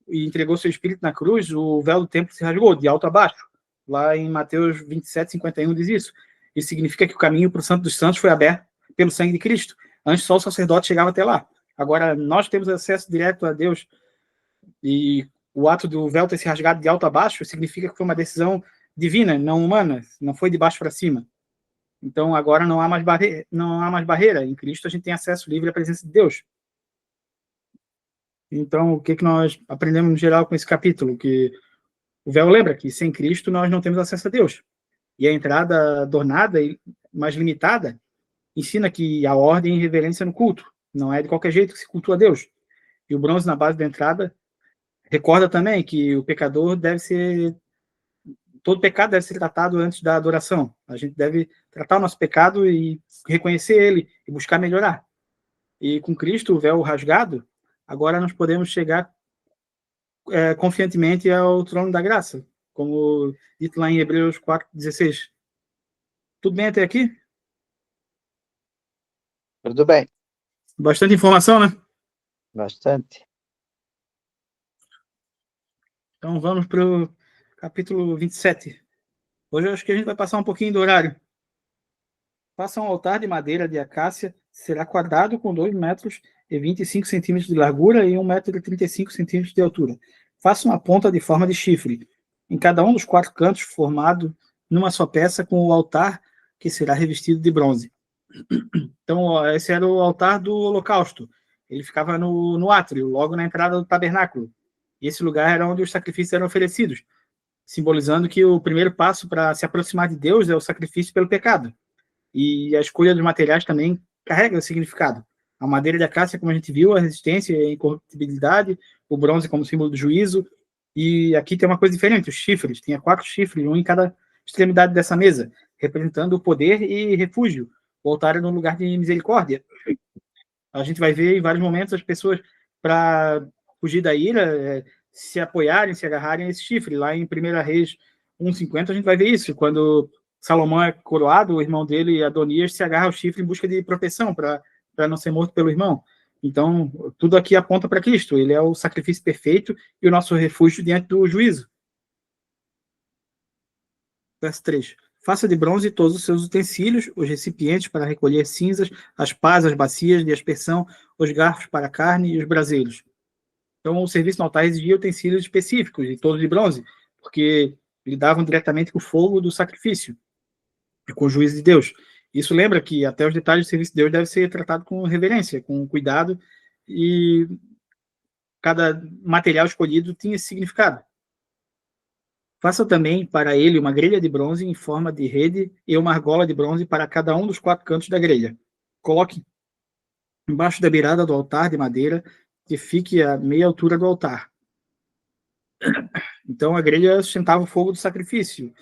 e entregou seu espírito na cruz, o véu do templo se rasgou de alto a baixo. Lá em Mateus 27:51 diz isso. Isso significa que o caminho para o Santo dos Santos foi aberto pelo sangue de Cristo. Antes só o sacerdote chegava até lá. Agora nós temos acesso direto a Deus, e o ato do véu ter se rasgado de alto a baixo significa que foi uma decisão divina, não humana, não foi de baixo para cima. Então agora não há mais barreira. Em Cristo a gente tem acesso livre à presença de Deus. Então o que nós aprendemos no geral com esse capítulo? Que o véu lembra que sem Cristo nós não temos acesso a Deus. E a entrada adornada e mais limitada ensina que a ordem e reverência no culto. Não é de qualquer jeito que se cultua a Deus. E o bronze na base da entrada recorda também que o pecador deve ser... Todo pecado deve ser tratado antes da adoração. A gente deve tratar o nosso pecado e reconhecer ele e buscar melhorar. E com Cristo, o véu rasgado, agora nós podemos chegar confiantemente ao trono da graça, como dito lá em Hebreus 4:16. Tudo bem até aqui? Tudo bem. Bastante informação, né? Bastante. Então vamos para o capítulo 27. Hoje eu acho que a gente vai passar um pouquinho do horário. Faça um altar de madeira de acácia, será quadrado com 2 metros e 25 centímetros de largura e 1 metro e 35 centímetros de altura. Faça uma ponta de forma de chifre, em cada um dos 4 cantos, formado numa só peça, com o altar que será revestido de bronze. Então, esse era o altar do holocausto. Ele ficava no átrio, logo na entrada do tabernáculo. E esse lugar era onde os sacrifícios eram oferecidos, simbolizando que o primeiro passo para se aproximar de Deus é o sacrifício pelo pecado. E a escolha dos materiais também carrega o significado. A madeira de acácia, como a gente viu, a resistência e a incorruptibilidade, o bronze como símbolo do juízo, e aqui tem uma coisa diferente, os chifres, tinha 4 chifres, um em cada extremidade dessa mesa, representando o poder e refúgio. O altar era um lugar de misericórdia. A gente vai ver em vários momentos as pessoas, para fugir da ira, se apoiarem, se agarrarem a esse chifre. Lá em 1 Reis 1:50 a gente vai ver isso, quando Salomão é coroado, o irmão dele, Adonias, se agarra ao chifre em busca de proteção, para não ser morto pelo irmão. Então, tudo aqui aponta para Cristo. Ele é o sacrifício perfeito e o nosso refúgio diante do juízo. Verso 3. Faça de bronze todos os seus utensílios, os recipientes para recolher cinzas, as pás, as bacias de aspersão, os garfos para a carne e os braseiros. Então, o serviço no altar exigia utensílios específicos, e todos de bronze, porque lidavam diretamente com o fogo do sacrifício e com o juízo de Deus. Isso lembra que até os detalhes do serviço de Deus devem ser tratados com reverência, com cuidado, e cada material escolhido tinha esse significado. Faça também para ele uma grelha de bronze em forma de rede e uma argola de bronze para cada um dos 4 cantos da grelha. Coloque embaixo da beirada do altar de madeira, que fique a meia altura do altar. Então a grelha sustentava o fogo do sacrifício.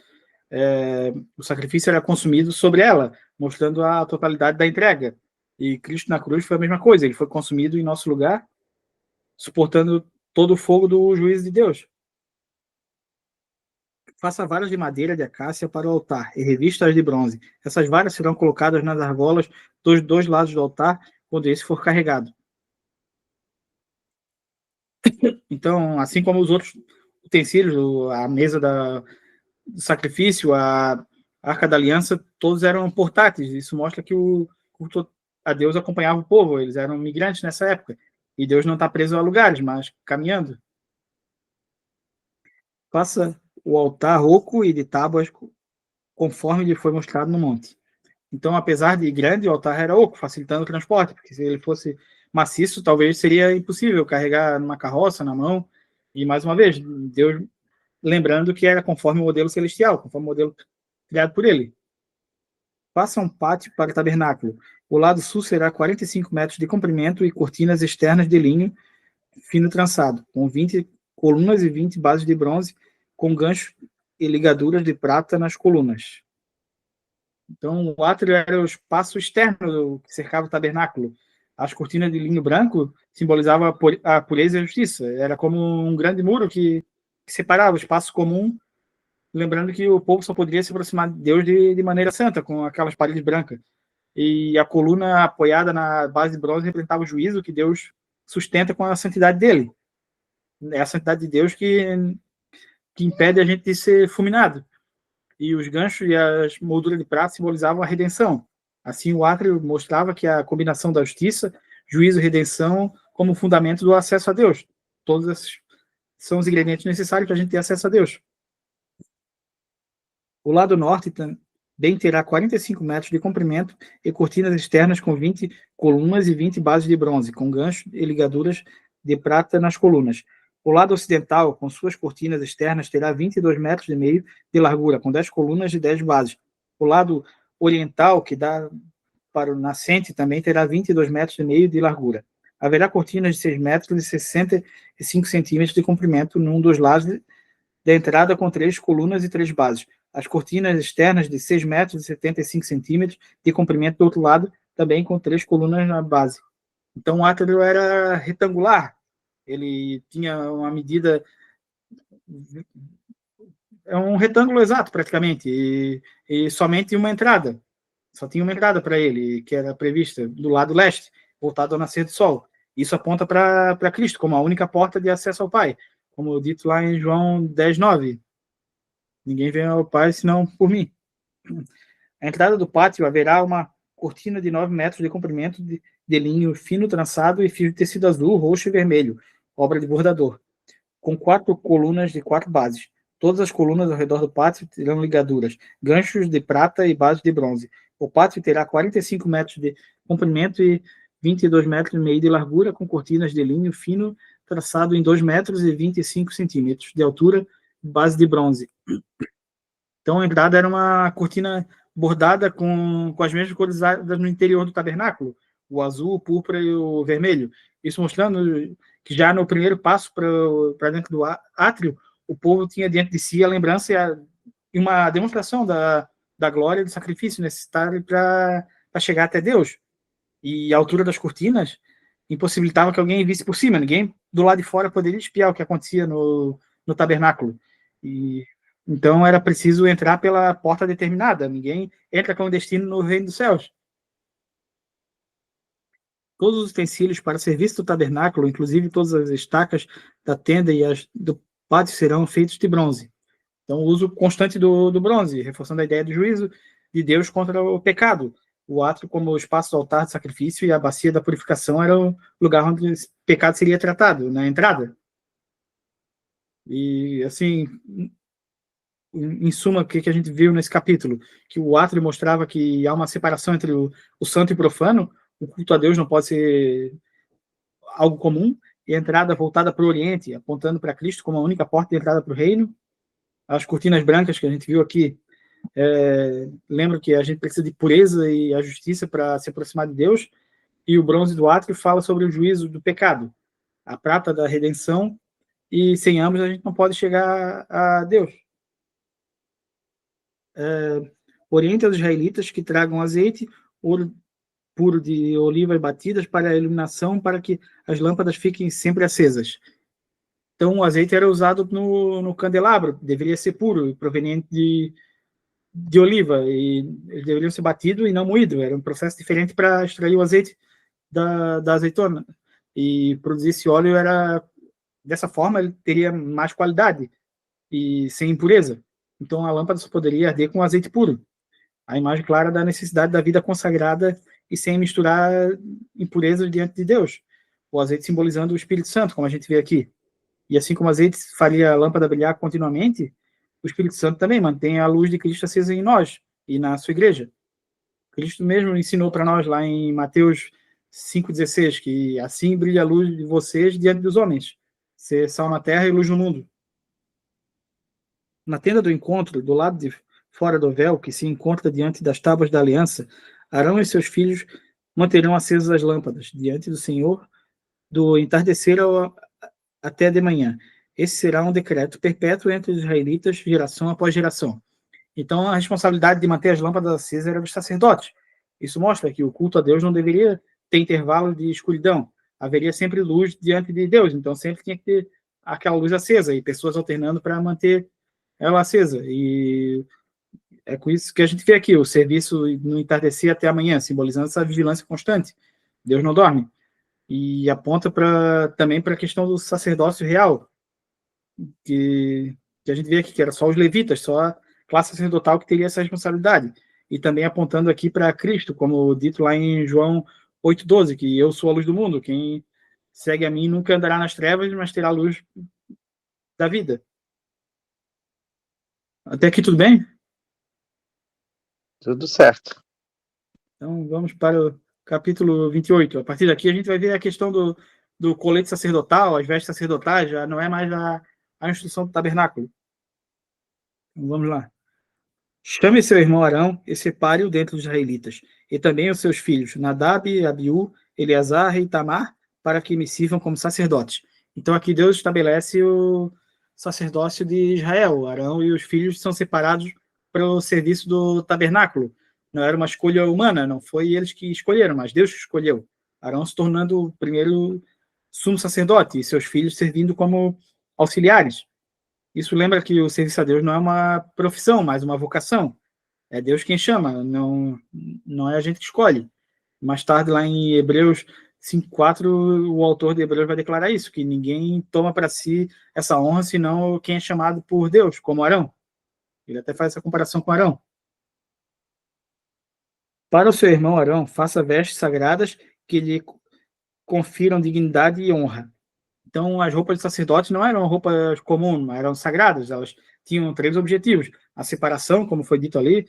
O sacrifício era consumido sobre ela, mostrando a totalidade da entrega. E Cristo na cruz foi a mesma coisa, ele foi consumido em nosso lugar, suportando todo o fogo do juízo de Deus. Faça varas de madeira de acácia para o altar e revista-as de bronze. Essas varas serão colocadas nas argolas dos 2 lados do altar, quando esse for carregado. Então, assim como os outros utensílios, a mesa do sacrifício, a Arca da Aliança, todos eram portáteis. Isso mostra que o culto a Deus acompanhava o povo. Eles eram migrantes nessa época. E Deus não está preso a lugares, mas caminhando. Faça o altar oco e de tábuas, conforme lhe foi mostrado no monte. Então, apesar de grande, o altar era oco, facilitando o transporte, porque se ele fosse maciço, talvez seria impossível carregar numa carroça, na mão. E, mais uma vez, Deus lembrando que era conforme o modelo celestial, conforme o modelo criado por ele. Faça um pátio para o tabernáculo. O lado sul será 45 metros de comprimento e cortinas externas de linho fino trançado, com 20 colunas e 20 bases de bronze, com gancho e ligaduras de prata nas colunas. Então, o átrio era o espaço externo que cercava o tabernáculo. As cortinas de linho branco simbolizavam a pureza e a justiça. Era como um grande muro que separava o espaço comum, lembrando que o povo só poderia se aproximar de Deus de maneira santa, com aquelas paredes brancas. E a coluna apoiada na base de bronze representava o juízo que Deus sustenta com a santidade dele. É a santidade de Deus que impede a gente de ser fulminado. E os ganchos e as molduras de prata simbolizavam a redenção. Assim, o átrio mostrava que a combinação da justiça, juízo e redenção como fundamento do acesso a Deus. Todos esses são os ingredientes necessários para a gente ter acesso a Deus. O lado norte também terá 45 metros de comprimento e cortinas externas com 20 colunas e 20 bases de bronze, com ganchos e ligaduras de prata nas colunas. O lado ocidental, com suas cortinas externas, terá 22 metros e meio de largura, com 10 colunas e 10 bases. O lado oriental, que dá para o nascente, também terá 22 metros e meio de largura. Haverá cortinas de 6 metros e 65 centímetros de comprimento num dos lados da entrada, com 3 colunas e 3 bases. As cortinas externas de 6 metros e 75 centímetros de comprimento do outro lado, também com 3 colunas na base. Então, o átrio era retangular. Ele tinha uma medida... É um retângulo exato, praticamente, e somente uma entrada. Só tinha uma entrada para ele, que era prevista do lado leste, voltado ao nascer do sol. Isso aponta para Cristo, como a única porta de acesso ao Pai, como dito lá em João 10:9. Ninguém vem ao Pai senão por mim. A entrada do pátio haverá uma cortina de 9 metros de comprimento de linho fino trançado e fio de tecido azul, roxo e vermelho, obra de bordador, com 4 colunas de 4 bases. Todas as colunas ao redor do pátio terão ligaduras, ganchos de prata e bases de bronze. O pátio terá 45 metros de comprimento e 22 metros e meio de largura, com cortinas de linho fino traçado em 2 metros e 25 centímetros de altura, base de bronze. Então, a entrada era uma cortina bordada com as mesmas cores no interior do tabernáculo, o azul, o púrpura e o vermelho. Isso mostrando que já no primeiro passo para dentro do átrio, o povo tinha diante de si a lembrança e uma demonstração da glória do sacrifício necessário para chegar até Deus. E a altura das cortinas impossibilitava que alguém visse por cima. Ninguém do lado de fora poderia espiar o que acontecia no tabernáculo. Então era preciso entrar pela porta determinada. Ninguém entra clandestino no reino dos céus. Todos os utensílios para serviço do tabernáculo, inclusive todas as estacas da tenda e as do pátio, serão feitos de bronze. Então, o uso constante do bronze, reforçando a ideia do juízo de Deus contra o pecado. O átrio, como o espaço do altar de sacrifício, e a bacia da purificação era o lugar onde o pecado seria tratado, na entrada. E, assim, em suma, o que a gente viu nesse capítulo? Que o átrio mostrava que há uma separação entre o santo e o profano. O culto a Deus não pode ser algo comum, e a entrada voltada para o Oriente, apontando para Cristo como a única porta de entrada para o reino. As cortinas brancas que a gente viu aqui, lembra que a gente precisa de pureza e a justiça para se aproximar de Deus, e o bronze do átrio fala sobre o juízo do pecado, a prata da redenção, e sem ambos a gente não pode chegar a Deus. Orienta os israelitas que tragam azeite, ouro puro de oliva batidas para a iluminação, para que as lâmpadas fiquem sempre acesas. Então, o azeite era usado no candelabro, deveria ser puro, proveniente de oliva, e eles deveriam ser batidos e não moídos. Era um processo diferente para extrair o azeite da azeitona. E produzir esse óleo dessa forma, ele teria mais qualidade e sem impureza. Então, a lâmpada só poderia arder com azeite puro. A imagem clara da necessidade da vida consagrada e sem misturar impurezas diante de Deus. O azeite simbolizando o Espírito Santo, como a gente vê aqui. E assim como o azeite faria a lâmpada brilhar continuamente, o Espírito Santo também mantém a luz de Cristo acesa em nós e na sua igreja. Cristo mesmo ensinou para nós lá em Mateus 5,16, que assim brilha a luz de vocês diante dos homens, ser sal na terra e luz no mundo. Na tenda do encontro, do lado de fora do véu, que se encontra diante das tábuas da aliança, Arão e seus filhos manterão acesas as lâmpadas diante do Senhor do entardecer até de manhã. Esse será um decreto perpétuo entre os israelitas, geração após geração. Então, a responsabilidade de manter as lâmpadas acesas era dos sacerdotes. Isso mostra que o culto a Deus não deveria ter intervalo de escuridão. Haveria sempre luz diante de Deus, então sempre tinha que ter aquela luz acesa e pessoas alternando para manter ela acesa. E é com isso que a gente vê aqui, o serviço no entardecer até amanhã, simbolizando essa vigilância constante. Deus não dorme. E aponta também para a questão do sacerdócio real, que a gente vê aqui, que era só os levitas, só a classe sacerdotal que teria essa responsabilidade. E também apontando aqui para Cristo, como dito lá em João 8,12, que eu sou a luz do mundo, quem segue a mim nunca andará nas trevas, mas terá a luz da vida. Até aqui tudo bem? Tudo certo. Então vamos para o capítulo 28. A partir daqui a gente vai ver a questão do colete sacerdotal, as vestes sacerdotais, já não é mais a instrução do tabernáculo. Então, vamos lá. Chame seu irmão Arão e separe-o dentre os israelitas, e também os seus filhos, Nadab, Abiú, Eleazar e Itamar, para que me sirvam como sacerdotes. Então aqui Deus estabelece o sacerdócio de Israel. Arão e os filhos são separados para o serviço do tabernáculo. Não era uma escolha humana, não foi eles que escolheram, mas Deus que escolheu. Arão se tornando o primeiro sumo sacerdote e seus filhos servindo como auxiliares. Isso lembra que o serviço a Deus não é uma profissão, mas uma vocação. É Deus quem chama, não é a gente que escolhe. Mais tarde, lá em Hebreus 5,4, o autor de Hebreus vai declarar isso, que ninguém toma para si essa honra, senão quem é chamado por Deus, como Arão. Ele até faz essa comparação com Arão. Para o seu irmão Arão, faça vestes sagradas que lhe confiram dignidade e honra. Então, as roupas de sacerdotes não eram roupas comuns, eram sagradas. Elas tinham 3 objetivos. A separação, como foi dito ali,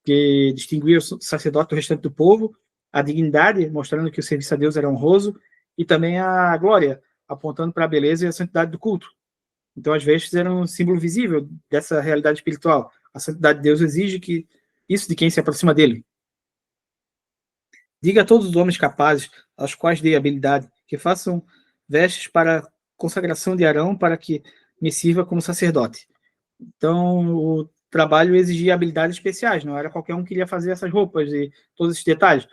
que distinguia o sacerdote do restante do povo, a dignidade, mostrando que o serviço a Deus era honroso, e também a glória, apontando para a beleza e a santidade do culto. Então, as vestes eram um símbolo visível dessa realidade espiritual. A santidade de Deus exige que isso de quem se aproxima dele. Diga a todos os homens capazes, aos quais dei habilidade, que façam vestes para consagração de Arão, para que me sirva como sacerdote. Então, o trabalho exigia habilidades especiais, não era qualquer um que iria fazer essas roupas e todos esses detalhes.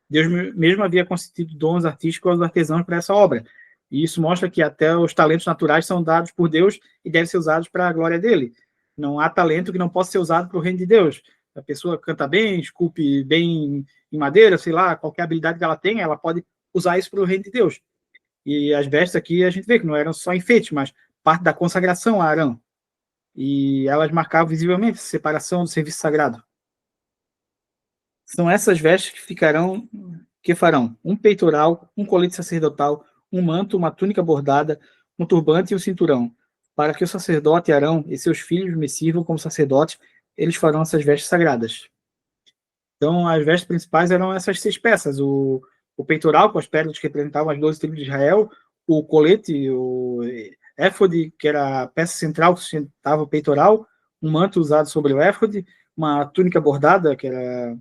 Deus mesmo havia concedido dons artísticos aos artesãos para essa obra. E isso mostra que até os talentos naturais são dados por Deus e devem ser usados para a glória dele. Não há talento que não possa ser usado para o reino de Deus. A pessoa canta bem, esculpe bem em madeira, sei lá, qualquer habilidade que ela tenha, ela pode usar isso para o reino de Deus. E as vestes aqui a gente vê que não eram só enfeites, mas parte da consagração a Arão. E elas marcavam visivelmente a separação do serviço sagrado. São essas vestes que farão um peitoral, um colete sacerdotal, um manto, uma túnica bordada, um turbante e um cinturão, para que o sacerdote Arão e seus filhos me sirvam como sacerdotes, eles farão essas vestes sagradas. Então, as vestes principais eram essas 6 peças, o peitoral, com as pérolas que representavam as 12 tribos de Israel, o colete, o éfode, que era a peça central que sustentava o peitoral, um manto usado sobre o éfode, uma túnica bordada, que era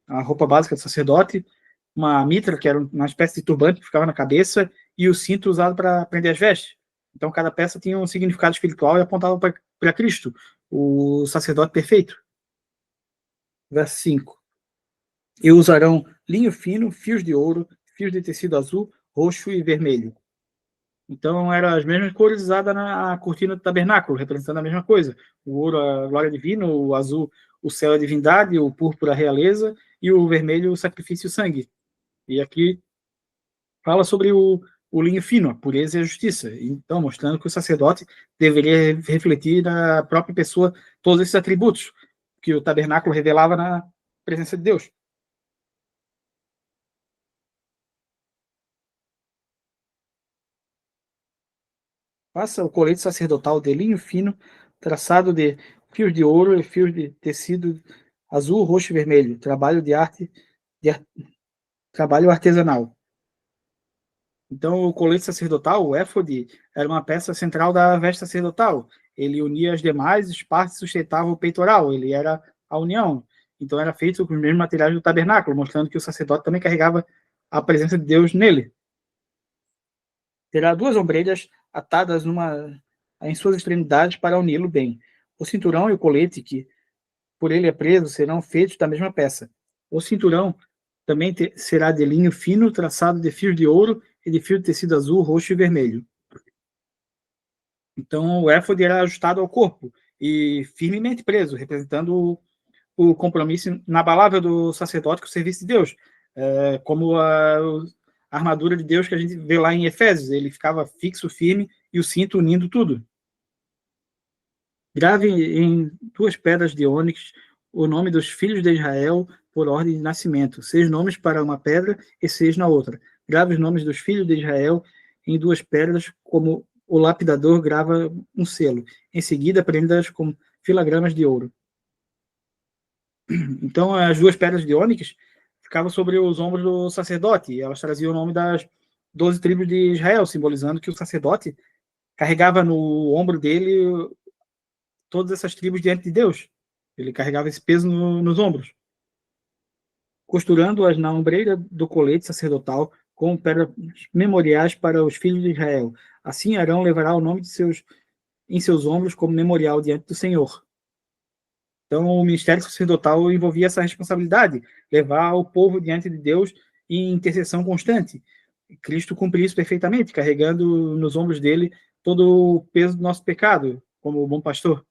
a roupa básica do sacerdote, uma mitra, que era uma espécie de turbante que ficava na cabeça, e o cinto usado para prender as vestes. Então, cada peça tinha um significado espiritual e apontava para Cristo, o sacerdote perfeito. Verso 5. E usarão linho fino, fios de ouro, fios de tecido azul, roxo e vermelho. Então, eram as mesmas cores usadas na cortina do tabernáculo, representando a mesma coisa. O ouro, a glória divina, o azul, o céu, a divindade, o púrpura, a realeza, e o vermelho, o sacrifício e o sangue. E aqui fala sobre o linho fino, a pureza e a justiça. Então, mostrando que o sacerdote deveria refletir na própria pessoa todos esses atributos que o tabernáculo revelava na presença de Deus. Faça o colete sacerdotal de linho fino, traçado de fios de ouro e fios de tecido azul, roxo e vermelho. Trabalho artesanal. Então, o colete sacerdotal, o éfode, era uma peça central da veste sacerdotal. Ele unia as demais partes e sustentava o peitoral. Ele era a união. Então era feito com os mesmos materiais do tabernáculo, mostrando que o sacerdote também carregava a presença de Deus nele. Terá 2 ombreiras atadas em suas extremidades para uni-lo bem. O cinturão e o colete que por ele é preso serão feitos da mesma peça. O cinturão também será de linho fino, traçado de fios de ouro e de fio de tecido azul, roxo e vermelho. Então o éfode era ajustado ao corpo e firmemente preso, representando o compromisso inabalável do sacerdote com o serviço de Deus, como a armadura de Deus que a gente vê lá em Efésios. Ele ficava fixo, firme, e o cinto unindo tudo. Grave em 2 pedras de ônix o nome dos filhos de Israel por ordem de nascimento, 6 nomes para uma pedra e 6 na outra. Grave os nomes dos filhos de Israel em 2 pedras, como o lapidador grava um selo. Em seguida, prenda-as com filagramas de ouro. Então, as 2 pedras de ônix ficavam sobre os ombros do sacerdote, e elas traziam o nome das 12 tribos de Israel, simbolizando que o sacerdote carregava no ombro dele todas essas tribos diante de Deus. Ele carregava esse peso nos ombros. Costurando-as na ombreira do colete sacerdotal com pedras memoriais para os filhos de Israel. Assim Arão levará o nome em seus ombros como memorial diante do Senhor. Então, o ministério sacerdotal envolvia essa responsabilidade, levar o povo diante de Deus em intercessão constante. Cristo cumpriu isso perfeitamente, carregando nos ombros dele todo o peso do nosso pecado, como o bom pastor.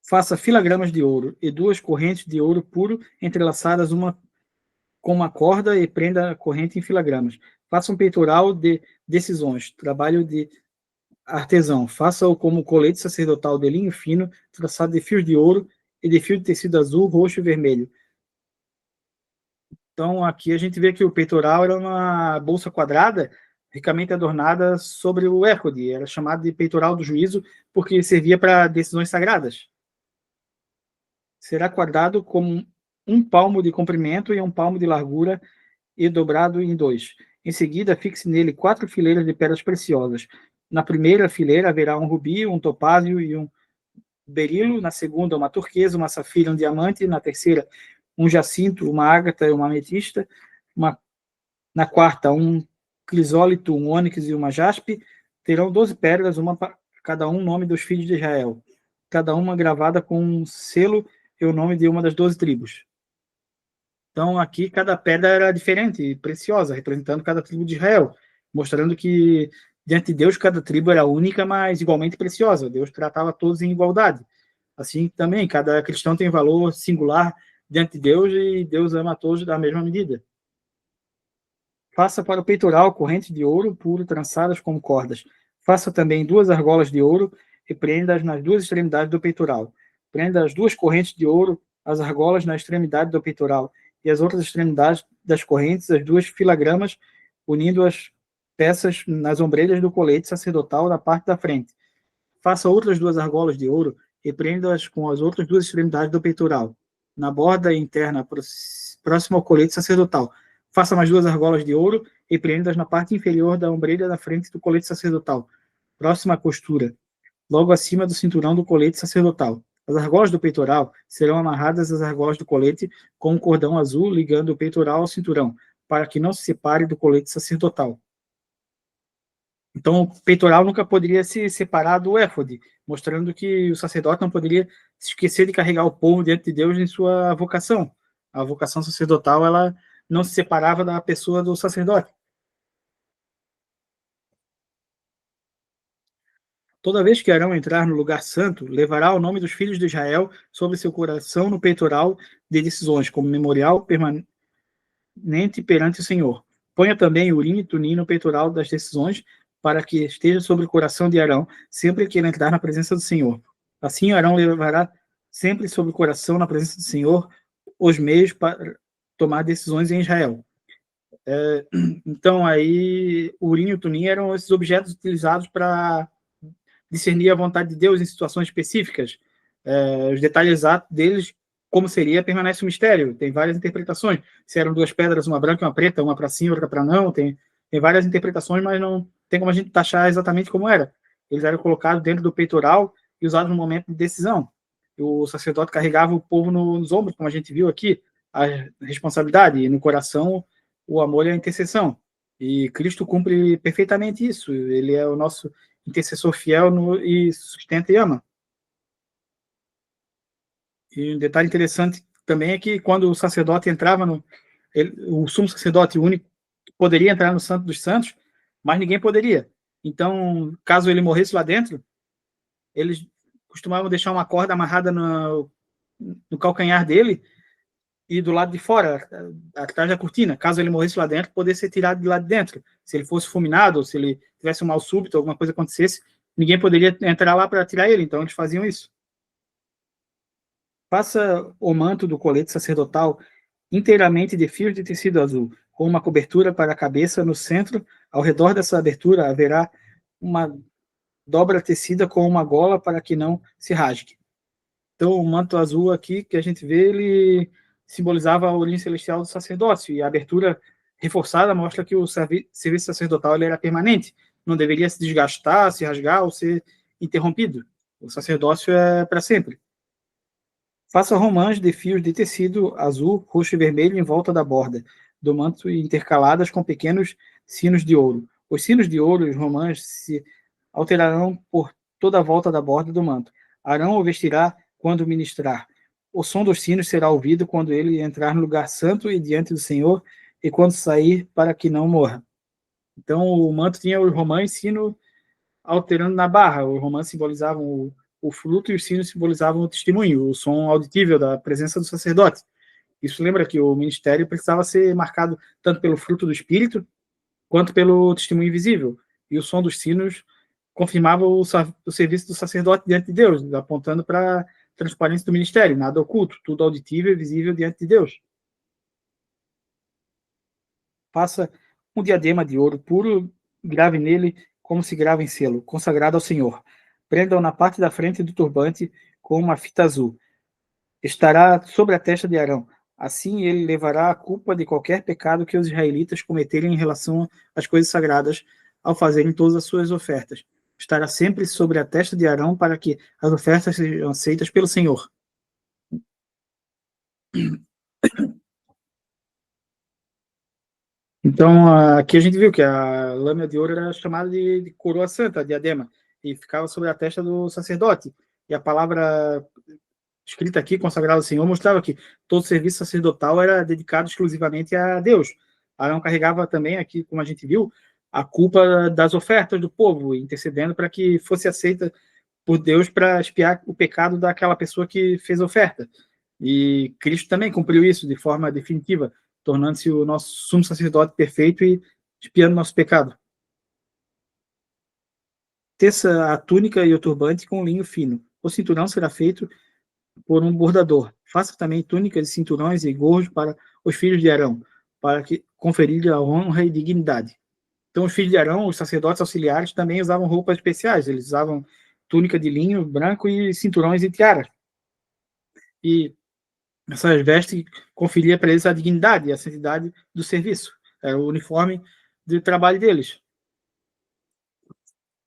Faça filagramas de ouro e 2 correntes de ouro puro entrelaçadas uma com uma corda e prenda a corrente em filagramas. Faça um peitoral de decisões, trabalho de artesão. Faça-o como colete sacerdotal de linho fino, traçado de fios de ouro e de fio de tecido azul, roxo e vermelho. Então, aqui a gente vê que o peitoral era uma bolsa quadrada, ricamente adornada sobre o éfode. Era chamado de peitoral do juízo, porque servia para decisões sagradas. Será quadrado com 1 palmo de comprimento e 1 palmo de largura e dobrado em 2. Em seguida, fixe nele 4 fileiras de pedras preciosas. Na primeira fileira haverá um rubi, um topázio e um berilo. Na segunda, uma turquesa, uma safira, um diamante. Na terceira, um jacinto, uma ágata e uma ametista. Na quarta, um crisólito, um ônix e uma jaspe. Terão 12 pedras, uma para cada um nome dos filhos de Israel, cada uma gravada com um selo e o nome de uma das 12 tribos. Então, aqui, cada pedra era diferente e preciosa, representando cada tribo de Israel, mostrando que, diante de Deus, cada tribo era única, mas igualmente preciosa. Deus tratava todos em igualdade. Assim, também, cada cristão tem valor singular diante de Deus e Deus ama a todos da mesma medida. Faça para o peitoral correntes de ouro puro trançadas como cordas. Faça também 2 argolas de ouro e prenda-as nas 2 extremidades do peitoral. Prenda as 2 correntes de ouro, as argolas na extremidade do peitoral e as outras extremidades das correntes, as 2 filagramas, unindo as peças nas ombreiras do colete sacerdotal na parte da frente. Faça outras 2 argolas de ouro e prenda-as com as outras 2 extremidades do peitoral, na borda interna próxima ao colete sacerdotal. Faça mais 2 argolas de ouro e prenda-as na parte inferior da ombreira da frente do colete sacerdotal, próxima à costura, logo acima do cinturão do colete sacerdotal. As argolas do peitoral serão amarradas às argolas do colete com um cordão azul ligando o peitoral ao cinturão, para que não se separe do colete sacerdotal. Então, o peitoral nunca poderia se separar do éfode, mostrando que o sacerdote não poderia se esquecer de carregar o povo diante de Deus em sua vocação. A vocação sacerdotal, ela não se separava da pessoa do sacerdote. Toda vez que Arão entrar no lugar santo, levará o nome dos filhos de Israel sobre seu coração no peitoral de decisões, como memorial permanente perante o Senhor. Ponha também Urim e Tumim no peitoral das decisões, para que esteja sobre o coração de Arão, sempre que ele entrar na presença do Senhor. Assim, Arão levará sempre sobre o coração, na presença do Senhor, os meios para tomar decisões em Israel. Então, aí, o Urim e o Tumim eram esses objetos utilizados para discernir a vontade de Deus em situações específicas. Os detalhes exatos deles, como seria, permanece um mistério. Tem várias interpretações. Se eram 2 pedras, uma branca e uma preta, uma para sim, outra para não. Tem várias interpretações, mas não tem como a gente taxar exatamente como era. Eles eram colocados dentro do peitoral e usados no momento de decisão. o sacerdote carregava o povo nos ombros, como a gente viu aqui, a responsabilidade, e no coração o amor e a intercessão. E Cristo cumpre perfeitamente isso. Ele é o nosso intercessor fiel e sustenta e ama. E um detalhe interessante também é que quando o sacerdote entrava o sumo sacerdote único poderia entrar no Santo dos Santos, mas ninguém poderia. Então, caso ele morresse lá dentro, eles costumavam deixar uma corda amarrada no calcanhar dele e do lado de fora, atrás da cortina. Caso ele morresse lá dentro, poder ser tirado de lá de dentro. Se ele fosse fulminado, ou se ele tivesse um mal súbito, alguma coisa acontecesse, ninguém poderia entrar lá para tirar ele. Então, eles faziam isso. Faça o manto do colete sacerdotal inteiramente de fios de tecido azul, com uma cobertura para a cabeça no centro. Ao redor dessa abertura haverá uma dobra tecida com uma gola para que não se rasgue. Então, o manto azul aqui que a gente vê, ele simbolizava a origem celestial do sacerdócio, e a abertura reforçada mostra que o serviço sacerdotal ele era permanente, não deveria se desgastar, se rasgar ou ser interrompido. O sacerdócio é para sempre. Faça romãs de fios de tecido azul, roxo e vermelho em volta da borda do manto, intercaladas com pequenos sinos de ouro. Os sinos de ouro e os romãs se alterarão por toda a volta da borda do manto. Arão o vestirá quando ministrar. O som dos sinos será ouvido quando ele entrar no lugar santo e diante do Senhor, e quando sair, para que não morra. Então, o manto tinha os romãs e sino alterando na barra. Os romãs simbolizavam o fruto e os sinos simbolizavam o testemunho, o som auditível da presença do sacerdote. Isso lembra que o ministério precisava ser marcado tanto pelo fruto do Espírito quanto pelo testemunho visível. E o som dos sinos confirmava o serviço do sacerdote diante de Deus, apontando para a transparência do ministério, nada oculto, tudo auditível e visível diante de Deus. Faça um diadema de ouro puro, grave nele como se grava em selo, consagrado ao Senhor. Prenda-o na parte da frente do turbante com uma fita azul. Estará sobre a testa de Arão. Assim ele levará a culpa de qualquer pecado que os israelitas cometerem em relação às coisas sagradas ao fazerem todas as suas ofertas. Estará sempre sobre a testa de Arão para que as ofertas sejam aceitas pelo Senhor. Então, aqui a gente viu que a lâmina de ouro era chamada de coroa santa, diadema, e ficava sobre a testa do sacerdote. E a palavra escrita aqui, consagrada ao Senhor, mostrava que todo serviço sacerdotal era dedicado exclusivamente a Deus. Arão carregava também aqui, como a gente viu, a culpa das ofertas do povo, intercedendo para que fosse aceita por Deus para expiar o pecado daquela pessoa que fez a oferta. E Cristo também cumpriu isso de forma definitiva, tornando-se o nosso sumo sacerdote perfeito e expiando nosso pecado. Teça a túnica e o turbante com linho fino. O cinturão será feito por um bordador. Faça também túnicas, cinturões e gorros para os filhos de Arão, para que conferir a honra e dignidade. Então, os filhos de Arão, os sacerdotes auxiliares, também usavam roupas especiais. Eles usavam túnica de linho branco e cinturões e tiaras. E essas vestes conferia para eles a dignidade e a santidade do serviço. Era o uniforme de trabalho deles.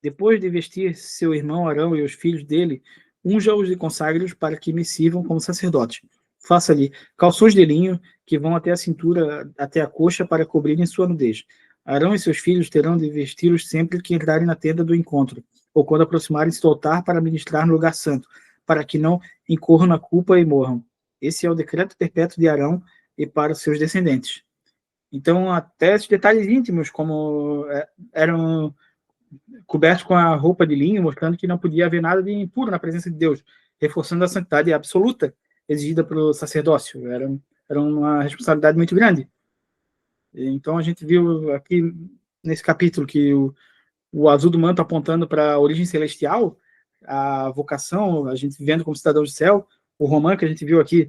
Depois de vestir seu irmão Arão e os filhos dele, unja-os e consagre-os para que me sirvam como sacerdotes. Faça-lhe calções de linho que vão até a cintura, até a coxa, para cobrirem sua nudez. Arão e seus filhos terão de vesti-los sempre que entrarem na tenda do encontro, ou quando aproximarem-se do altar para ministrar no lugar santo, para que não incorram na culpa e morram. Esse é o decreto perpétuo de Arão e para os seus descendentes. Então, até esses detalhes íntimos, como eram cobertos com a roupa de linho, mostrando que não podia haver nada de impuro na presença de Deus, reforçando a santidade absoluta exigida pelo sacerdócio. Era uma responsabilidade muito grande. Então, a gente viu aqui nesse capítulo que o azul do manto apontando para a origem celestial, a vocação, a gente vivendo como cidadão do céu, o romã que a gente viu aqui,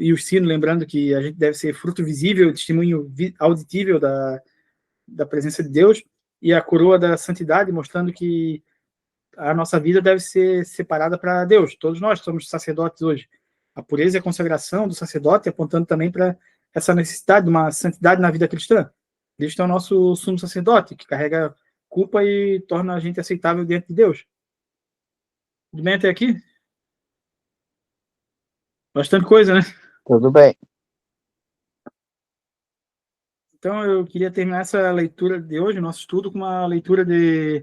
e o sino, lembrando que a gente deve ser fruto visível, testemunho auditível da presença de Deus, e a coroa da santidade, mostrando que a nossa vida deve ser separada para Deus. Todos nós somos sacerdotes hoje. A pureza e a consagração do sacerdote apontando também para essa necessidade de uma santidade na vida cristã. Cristo é o nosso sumo sacerdote, que carrega culpa e torna a gente aceitável diante de Deus. Tudo bem até aqui? Bastante coisa, né? Tudo bem. Então, eu queria terminar essa leitura de hoje, nosso estudo, com uma leitura de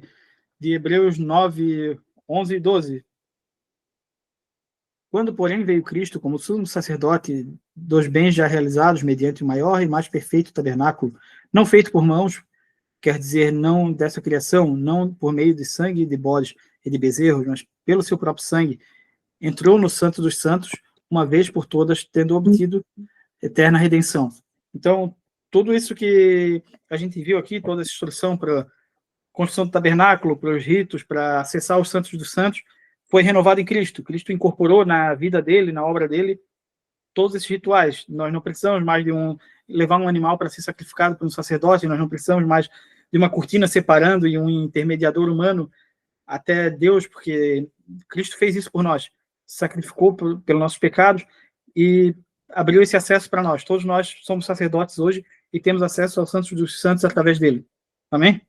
Hebreus 9, 11 e 12. Quando, porém, veio Cristo como sumo sacerdote dos bens já realizados mediante o maior e mais perfeito tabernáculo, não feito por mãos, quer dizer, não dessa criação, não por meio de sangue de bodes e de bezerros, mas pelo seu próprio sangue, entrou no Santo dos Santos, uma vez por todas, tendo obtido eterna redenção. Então, tudo isso que a gente viu aqui, toda essa instrução para a construção do tabernáculo, para os ritos, para acessar os Santos dos Santos, foi renovado em Cristo. Cristo incorporou na vida dele, na obra dele, todos esses rituais. Nós não precisamos mais de levar um animal para ser sacrificado por um sacerdote, nós não precisamos mais de uma cortina separando e um intermediador humano até Deus, porque Cristo fez isso por nós, sacrificou pelos nossos pecados e abriu esse acesso para nós. Todos nós somos sacerdotes hoje e temos acesso aos Santos dos Santos através dele. Amém?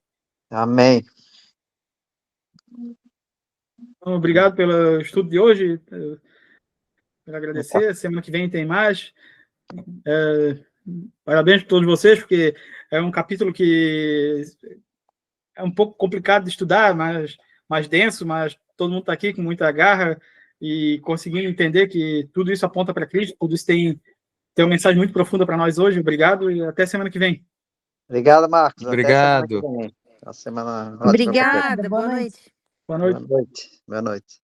Amém. Então, obrigado pelo estudo de hoje. Quero agradecer. Semana que vem tem mais. Parabéns para todos vocês, porque é um capítulo que é um pouco complicado de estudar, mais denso, mas todo mundo está aqui com muita garra e conseguindo entender que tudo isso aponta para Cristo, tudo isso tem uma mensagem muito profunda para nós hoje. Obrigado e até semana que vem. Obrigado, Marcos. Obrigado. Até semana que vem. Uma semana ótima. Obrigada, boa noite. Boa noite. Boa noite. Boa noite.